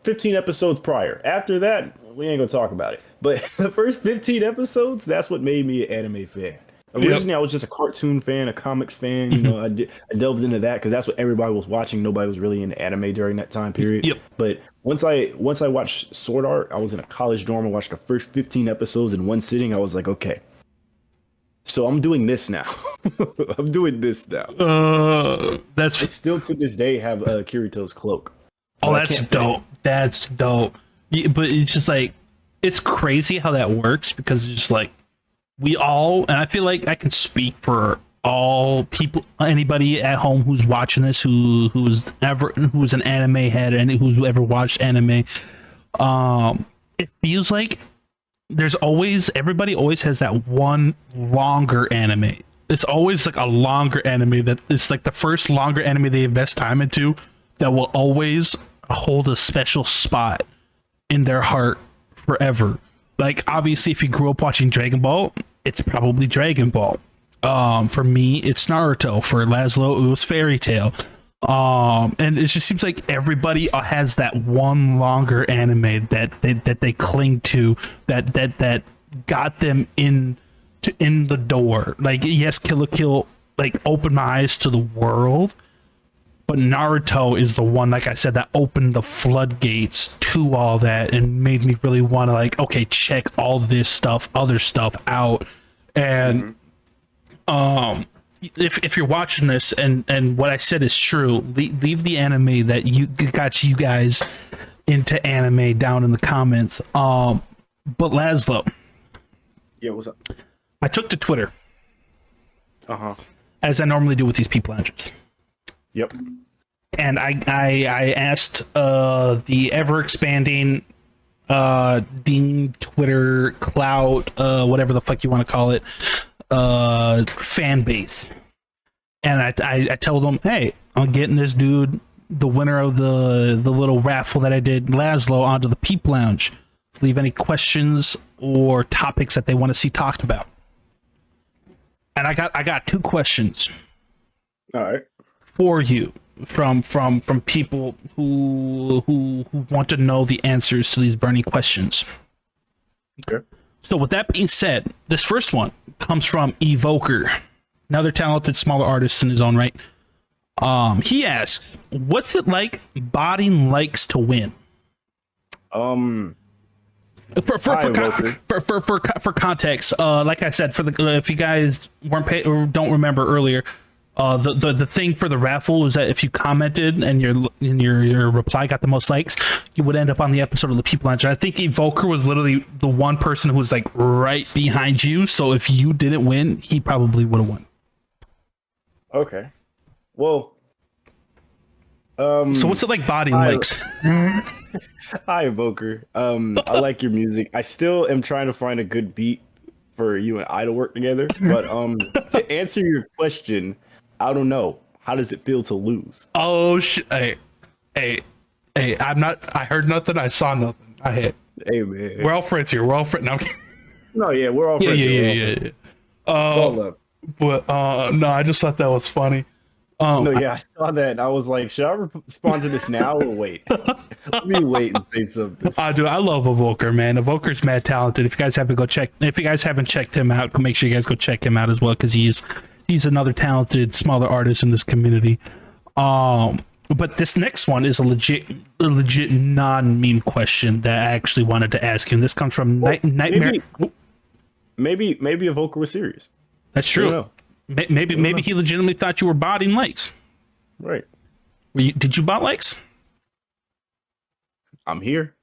15 episodes prior. After that, we ain't gonna talk about it. But the first 15 episodes, that's what made me an anime fan. Originally, I was just a cartoon fan, a comics fan. You know, I delved into that because that's what everybody was watching. Nobody was really into anime during that time period. Yep. But once I watched Sword Art, I was in a college dorm. I watched the first 15 episodes in one sitting. I was like, okay, so I'm doing this now. I'm doing this now. I still to this day have Kirito's cloak. Oh, that's dope. That's dope. Yeah, but it's just like, it's crazy how that works because it's just like, we all, and I feel like I can speak for all people, anybody at home who's watching this, who's an anime head and who's ever watched anime. It feels like everybody always has that one longer anime. It's always like a longer anime that it's like the first longer anime they invest time into that will always hold a special spot in their heart forever. Like, obviously, if you grew up watching Dragon Ball, it's probably Dragon Ball. For me, it's Naruto. For Lazzlo, it was Fairy Tail. And it just seems like everybody has that one longer anime that they cling to that got them in the door. Like, yes, Kill la Kill like opened my eyes to the world, but Naruto is the one, like I said, that opened the floodgates to all that and made me really want to, like, okay, check all this other stuff out. And if you're watching this and what I said is true, leave the anime that got you guys into anime down in the comments. But Lazzlo, yeah, what's up? I took to Twitter, as I normally do with these Peep Lounges. Yep. And I asked the ever expanding Dean Twitter clout, whatever the fuck you want to call it, fan base. And I told them, hey, I'm getting this dude, the winner of the little raffle that I did, Lazzlo, onto the Peep Lounge. Leave any questions or topics that they want to see talked about. And I got 2 questions. All right. for you from people who want to know the answers to these burning questions. Okay. So with that being said, this first one comes from Evoker, another talented smaller artist in his own right. He asks, "What's it like botting likes to win?" For context, like I said, for the if you guys weren't or don't remember earlier, the thing for the raffle is that if you commented and your reply got the most likes, you would end up on the episode of the Peep Lounge. And I think Evoker was literally the one person who was like right behind you. So if you didn't win, he probably would have won. Okay. Well. So what's it like botting likes? Hi, Evoker. I like your music. I still am trying to find a good beat for you and I to work together. But to answer your question, I don't know. How does it feel to lose? Oh shit! Hey! I'm not. I heard nothing. I saw nothing. I hit. Hey man, We're all friends here. We're all friends. No, no, yeah, we're all friends. yeah. All up. But no, I just thought that was funny. No, yeah, I saw that. And I was like, should I respond to this now or wait? Let me wait and say something. I love Evoker, man. Evoker's mad talented. If you guys haven't checked him out, make sure you guys go check him out as well, because he's another talented smaller artist in this community. But this next one is a legit non-meme question that I actually wanted to ask him. This comes from Nightmare. Maybe Evoker was serious. That's true. Maybe he legitimately thought you were botting likes. Right. Did you bot likes? I'm here.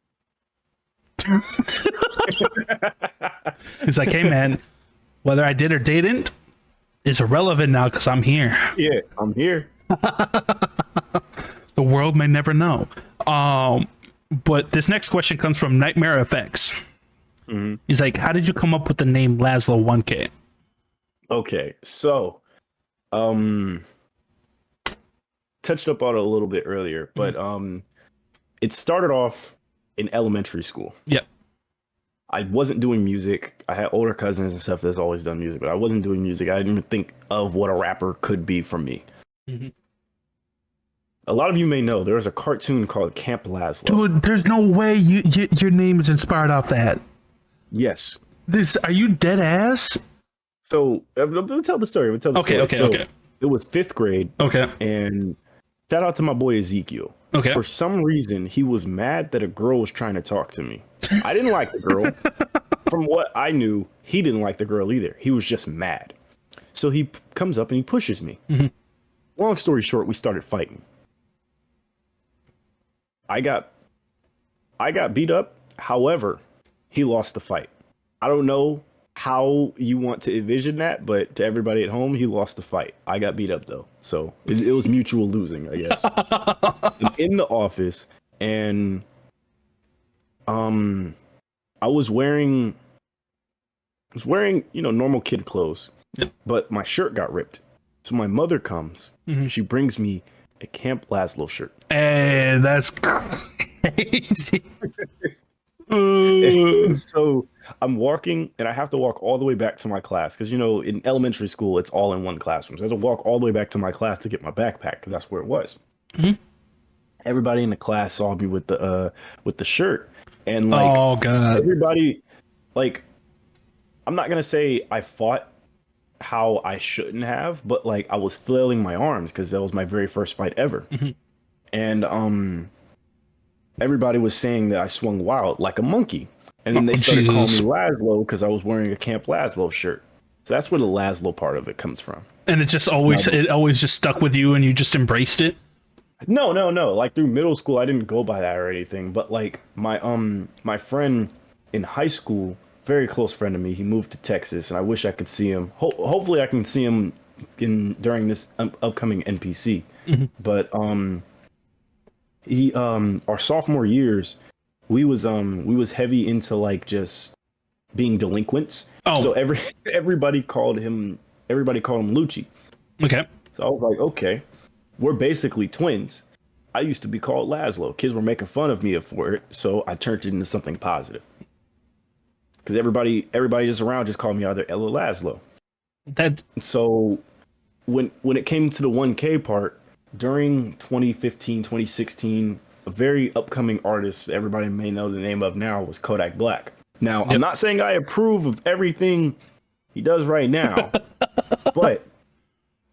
He's like, hey man, whether I did or didn't is irrelevant now because I'm here. Yeah, I'm here. The world may never know. But this next question comes from Nightmare FX. Mm-hmm. He's like, how did you come up with the name Lazzlo1k? Okay, so touched up on it a little bit earlier, but it started off in elementary school. Yep. I wasn't doing music. I had older cousins and stuff that's always done music, but I wasn't doing music. I didn't even think of what a rapper could be for me. Mm-hmm. A lot of you may know there was a cartoon called Camp Lazzlo. Dude, there's no way your name is inspired off that. Yes. Are you dead ass? So I'm gonna tell the story. Okay. It was 5th grade. Okay. And shout out to my boy Ezekiel. Okay. For some reason, he was mad that a girl was trying to talk to me. I didn't like the girl. From what I knew, he didn't like the girl either. He was just mad. So he comes up and he pushes me. Mm-hmm. Long story short, we started fighting. I got beat up. However, he lost the fight. I don't know how you want to envision that, but to everybody at home, he lost the fight. I got beat up though, so it was mutual losing, I guess. In the office, and I was wearing normal kid clothes, but my shirt got ripped. So my mother comes, she brings me a Camp Lazzlo shirt. Hey, that's crazy. And so I'm walking, and I have to walk all the way back to my class because in elementary school it's all in one classroom. So I have to walk all the way back to my class to get my backpack because that's where it was. Mm-hmm. Everybody in the class saw me with the shirt, and oh god, everybody, I'm not gonna say I fought how I shouldn't have, but I was flailing my arms because that was my very first fight ever, and everybody was saying that I swung wild like a monkey. And then they started calling me Lazzlo because I was wearing a Camp Lazzlo shirt. So that's where the Lazzlo part of it comes from. And it always just stuck with you and you just embraced it? No. Through middle school, I didn't go by that or anything. But my friend in high school, very close friend of me, he moved to Texas, and I wish I could see him. Hopefully I can see him during this upcoming NPC. Mm-hmm. But he our sophomore years, we was heavy into just being delinquents. Oh. So everybody called him Lucci. Okay. So I was like, okay, we're basically twins. I used to be called Lazzlo. Kids were making fun of me for it, so I turned it into something positive. Because everybody just around just called me either Ella or Lazzlo. So when it came to the 1K part, during 2015, 2016, a very upcoming artist everybody may know the name of now was Kodak Black. Now, I'm not saying I approve of everything he does right now, but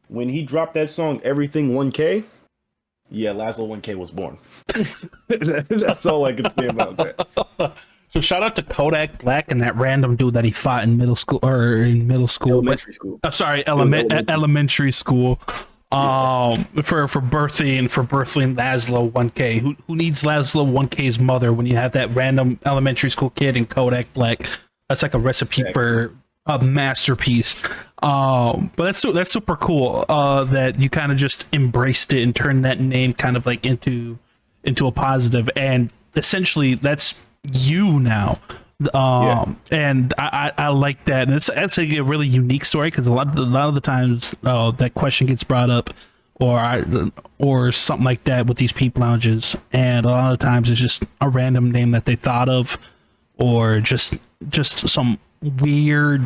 when he dropped that song Everything 1K, yeah, Lazzlo1k was born. That's all I can say about that. So shout out to Kodak Black and that random dude that he fought in middle school Elementary school. Elementary school. For birthing Lazzlo1k. Who needs Lazzlo1k's mother when you have that random elementary school kid in Kodak Black? That's like a recipe for a masterpiece. But that's super cool. That you kind of just embraced it and turned that name kind of like into a positive, and essentially that's you now. And I like that, and that's a really unique story, because a lot of the times that question gets brought up or something like that with these Peep Lounges, and a lot of times it's just a random name that they thought of, or just some weird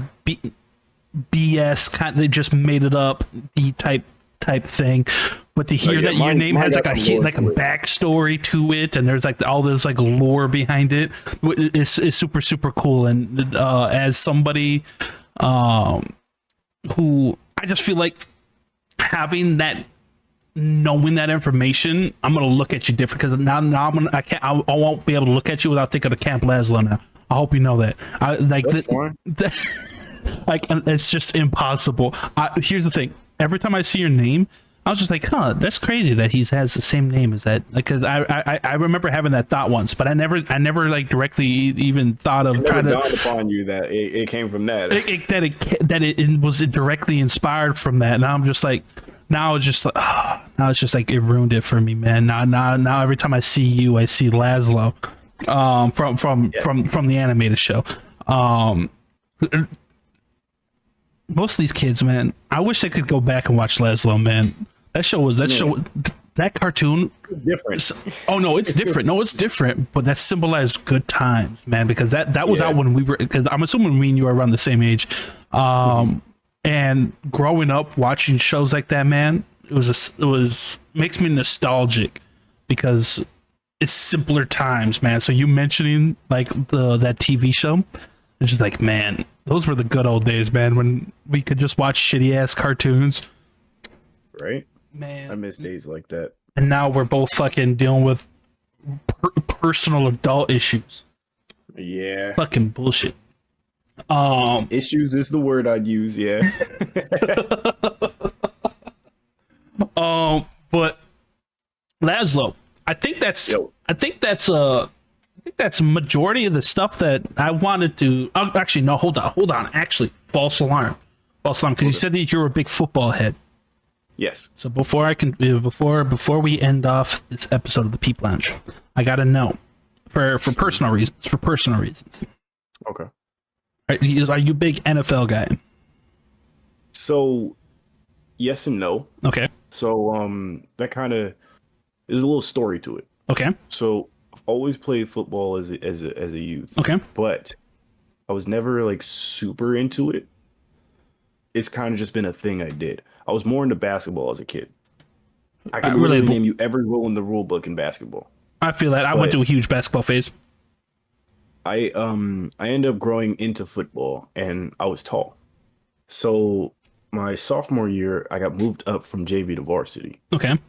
BS kind, they just made it up, the type thing. But to hear that your name has like a backstory to it, and there's like all this like lore behind it, is super super cool. And as somebody who, I just feel like having that, knowing that information, I'm gonna look at you different, because now I won't be able to look at you without thinking of Camp Lazzlo now. I hope you know that. Like, it's just impossible. Here's the thing: every time I see your name, I was just like, huh, that's crazy that he has the same name as that. Because I remember having that thought once, but I never like directly even thought of trying to dawned upon you that it came from that. That it was directly inspired from that. And I'm just like, now it's just like it ruined it for me, man. Now every time I see you, I see Lazzlo, from the animated show. Most of these kids, man, I wish they could go back and watch Lazzlo, man. That cartoon different. Oh no, it's different. No, it's different, but that symbolized good times, man, because that was out when we were, because I'm assuming me and you are around the same age. And growing up watching shows like that, man, it makes me nostalgic, because it's simpler times, man. So you mentioning like that TV show, it's just like, man, those were the good old days, man, when we could just watch shitty ass cartoons. Right? Man, I miss days like that. And now we're both fucking dealing with personal adult issues. Yeah. Fucking bullshit. Issues is the word I'd use, yeah. But Lazzlo, I think that's a majority of the stuff that I wanted to. Actually, no, hold on. Actually, false alarm, because you said that you're a big football head. Yes. So before we end off this episode of the Peep Lounge, I gotta know for personal reasons. Okay. Are you a big NFL guy? So, yes and no. Okay. So that kind of is a little story to it. Okay. So I've always played football as a youth. Okay. But I was never like super into it. It's kind of just been a thing I did. I was more into basketball as a kid. I can really name you every rule in the rule book in basketball. I feel that. I went through a huge basketball phase. I ended up growing into football, and I was tall. So my sophomore year, I got moved up from JV to varsity. Okay.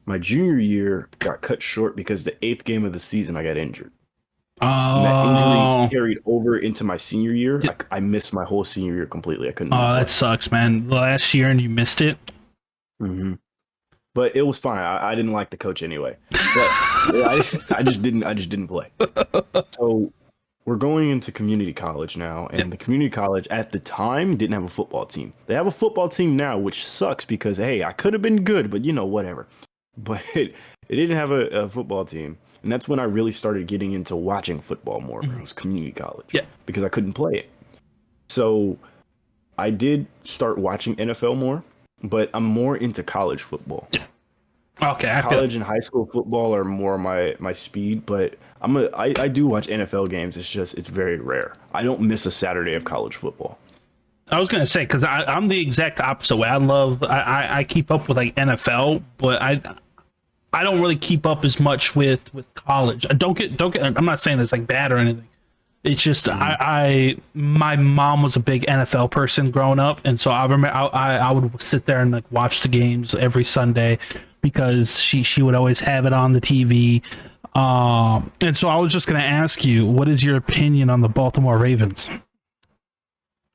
My junior year got cut short because the 8th game of the season, I got injured. Oh. And that injury carried over into my senior year. Yeah. I missed my whole senior year completely. I couldn't. Oh, that sucks, man. Last year and you missed it. Mm-hmm. But it was fine. I didn't like the coach anyway. But yeah, I just didn't play. So we're going into community college now, and the community college at the time didn't have a football team. They have a football team now, which sucks because hey, I could have been good, but whatever. But it didn't have a football team. And that's when I really started getting into watching football more. It was community college. Yeah. Because I couldn't play it. So I did start watching NFL more, but I'm more into college football. Yeah. Okay. College and high school football are more my speed, but I do watch NFL games. It's very rare. I don't miss a Saturday of college football. I was gonna say because I'm the exact opposite way. I keep up with like NFL, but I don't really keep up as much with college. Don't get. I'm not saying it's like bad or anything. It's just I my mom was a big NFL person growing up, and so I remember I would sit there and like watch the games every Sunday because she would always have it on the TV. And so I was just gonna ask you, what is your opinion on the Baltimore Ravens?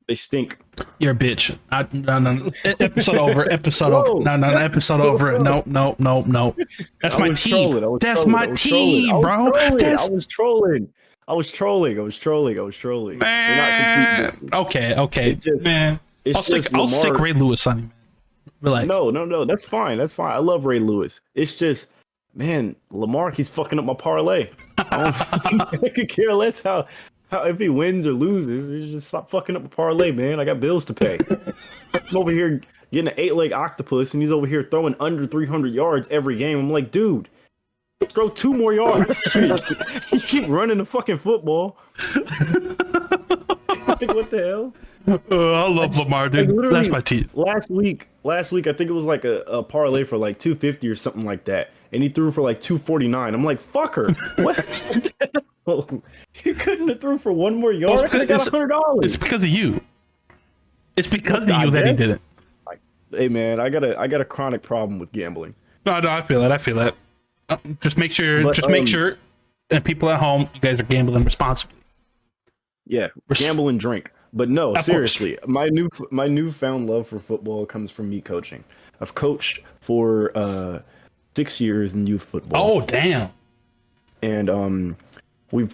They stink. You're a bitch. No. Episode over. Episode over. No. Episode over. No. That's my team. That's my team, bro. I was trolling. Man. Okay. Man. I'll stick Ray Lewis on you, man. Relax. No. That's fine. I love Ray Lewis. It's just, man, Lamar, he's fucking up my parlay. I could care less how if he wins or loses. You just stop fucking up a parlay, man. I got bills to pay. I'm over here getting an 8-leg octopus, and he's over here throwing under 300 yards every game. I'm like, dude, throw 2 more yards. You keep running the fucking football. Like, what the hell? I love Lamar, dude. Like, that's my team. Last week, I think it was like a parlay for like 250 or something like that, and he threw for like 249. I'm like, fucker, what? You couldn't have threw for 1 more yard. I could have got $100. It's because of you. It's because of you that he did it. Hey man, I got a chronic problem with gambling. No, I feel that. Just make sure. Make sure, and people at home, you guys are gambling responsibly. Yeah, gamble and drink. But no, seriously, my newfound love for football comes from me coaching. I've coached for 6 years in youth football. Oh damn! And we're in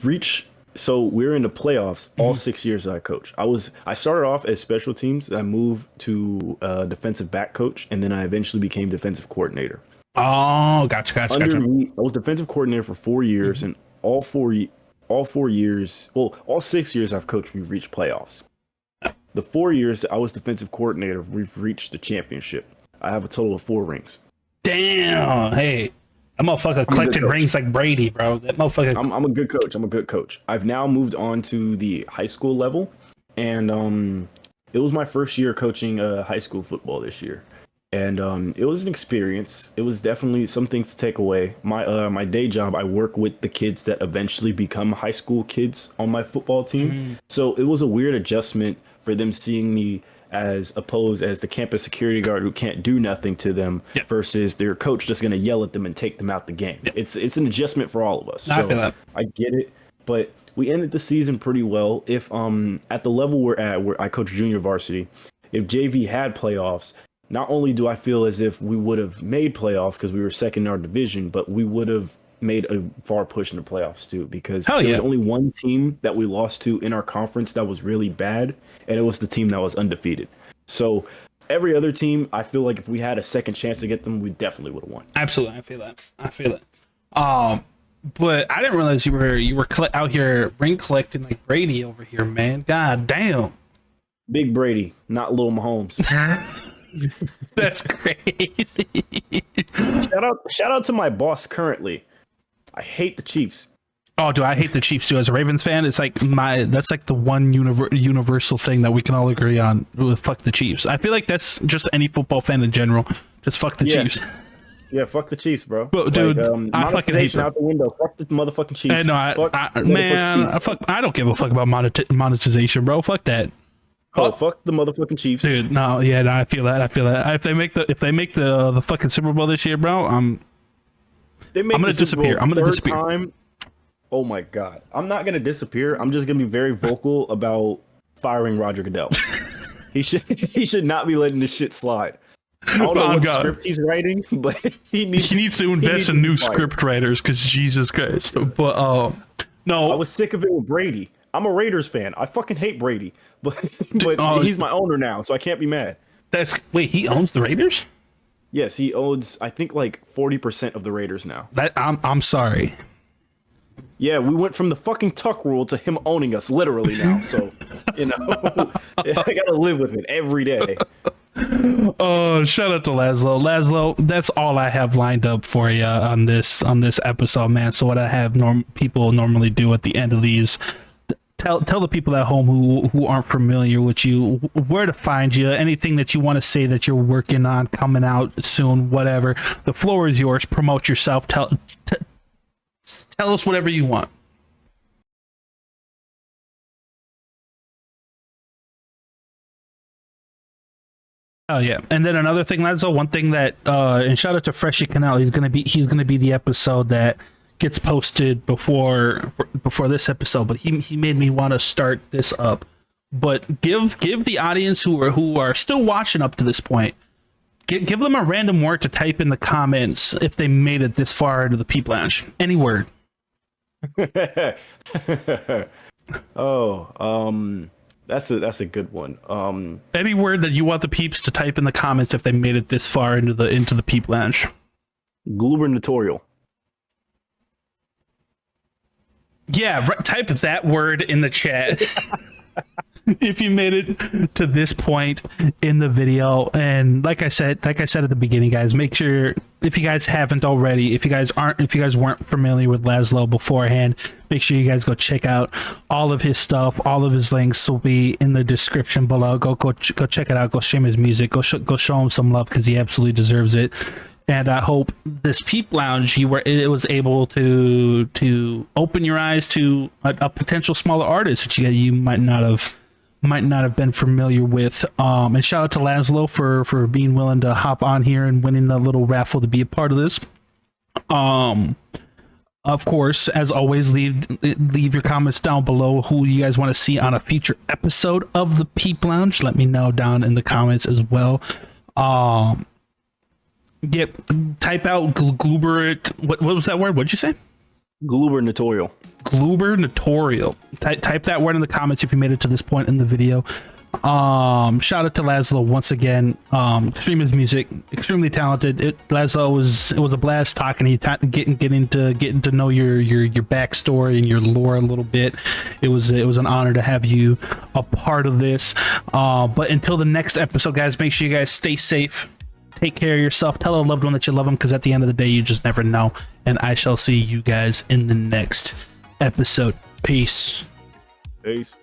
the playoffs all 6 years that I coach. I started off as special teams. I moved to defensive back coach, and then I eventually became defensive coordinator. Oh, gotcha. Under me, I was defensive coordinator for 4 years, and all 6 years I've coached, we've reached playoffs. The 4 years that I was defensive coordinator, we've reached the championship. I have a total of 4 rings. Damn. Hey, that motherfucker collecting rings like Brady, bro. That motherfucker. I'm a good coach. I've now moved on to the high school level, and it was my first year coaching high school football this year. And it was an experience. It was definitely something to take away. My day job, I work with the kids that eventually become high school kids on my football team. So it was a weird adjustment for them seeing me as opposed as the campus security guard who can't do nothing to them versus their coach just going to yell at them and take them out the game. It's an adjustment for all of us. I feel that. I get it, but we ended the season pretty well. If at the level we're at, where I coach junior varsity, if JV had playoffs, not only do I feel as if we would have made playoffs because we were second in our division, but we would have made a far push in the playoffs too, because there was only one team that we lost to in our conference that was really bad, and it was the team that was undefeated. So every other team, I feel like if we had a second chance to get them, we definitely would have won. Absolutely, I feel that. But I didn't realize you were out here ring collecting like Brady over here, man. God damn. Big Brady, not little Mahomes. That's crazy. Shout out to my boss currently. I hate the Chiefs. Oh, do I hate the Chiefs too? As a Ravens fan, it's like that's like the one universal thing that we can all agree on with fuck the Chiefs. I feel like that's just any football fan in general. Just fuck the Chiefs. Yeah, fuck the Chiefs, bro. Well, dude, I fucking hate them. Out the window. Fuck the motherfucking Chiefs. I don't give a fuck about monetization, bro. Fuck that. Oh, fuck the motherfucking Chiefs, dude. No, I feel that. If they make the fucking Super Bowl this year, bro, I'm gonna disappear. Time. Oh my god, I'm not gonna disappear. I'm just gonna be very vocal about firing Roger Goodell. he should not be letting this shit slide. I don't know what script he's writing, but he needs to invest in new script writers, because Jesus Christ. But no, I was sick of it with Brady. I'm a Raiders fan. I fucking hate Brady, but he's my owner now, so I can't be mad. Wait, he owns the Raiders? Yes, he owns, I think, like 40% of the Raiders now. I'm sorry. Yeah, we went from the fucking Tuck rule to him owning us literally now. So, I gotta live with it every day. Oh, shout out to Lazzlo. Lazzlo, that's all I have lined up for you on this episode, man. So what I have people normally do at the end of these, tell the people at home who aren't familiar with you where to find you, anything that you want to say that you're working on, coming out soon, whatever. The floor is yours. Promote yourself. Tell us whatever you want. Oh yeah, and then another thing, Lazzlo, one thing that and shout out to Freshy Canal. He's gonna be the episode that gets posted before this episode. But he made me want to start this up. But give the audience who are still watching up to this point, give them a random word to type in the comments if they made it this far into the Peep Lounge. Any word. That's a good one. Any word that you want the peeps to type in the comments if they made it this far into the Peep Lounge. Gubernatorial. Yeah, type that word in the chat. If you made it to this point in the video. And like I said at the beginning, guys, make sure, if you guys haven't already, if you guys weren't familiar with Lazzlo beforehand, make sure you guys go check out all of his stuff. All of his links will be in the description below. Go check it out. Go stream his music. Go show him some love, because he absolutely deserves it. And I hope this Peep Lounge, it was able to open your eyes to a potential smaller artist that you might not have been familiar with. And shout out to Lazzlo for being willing to hop on here and winning the little raffle to be a part of this. Of course, as always, leave your comments down below who you guys want to see on a future episode of the Peep Lounge. Let me know down in the comments as well. Type out Gluber. What was that word? What'd you say? Gubernatorial. Gubernatorial. Type that word in the comments if you made it to this point in the video. Shout out to Lazzlo once again. Stream his music, extremely talented. Lazzlo it was a blast talking to you, getting to know your backstory and your lore a little bit. It was an honor to have you a part of this. But until the next episode, guys, make sure you guys stay safe. Take care of yourself. Tell a loved one that you love them, because at the end of the day, you just never know. And I shall see you guys in the next episode. Peace. Peace.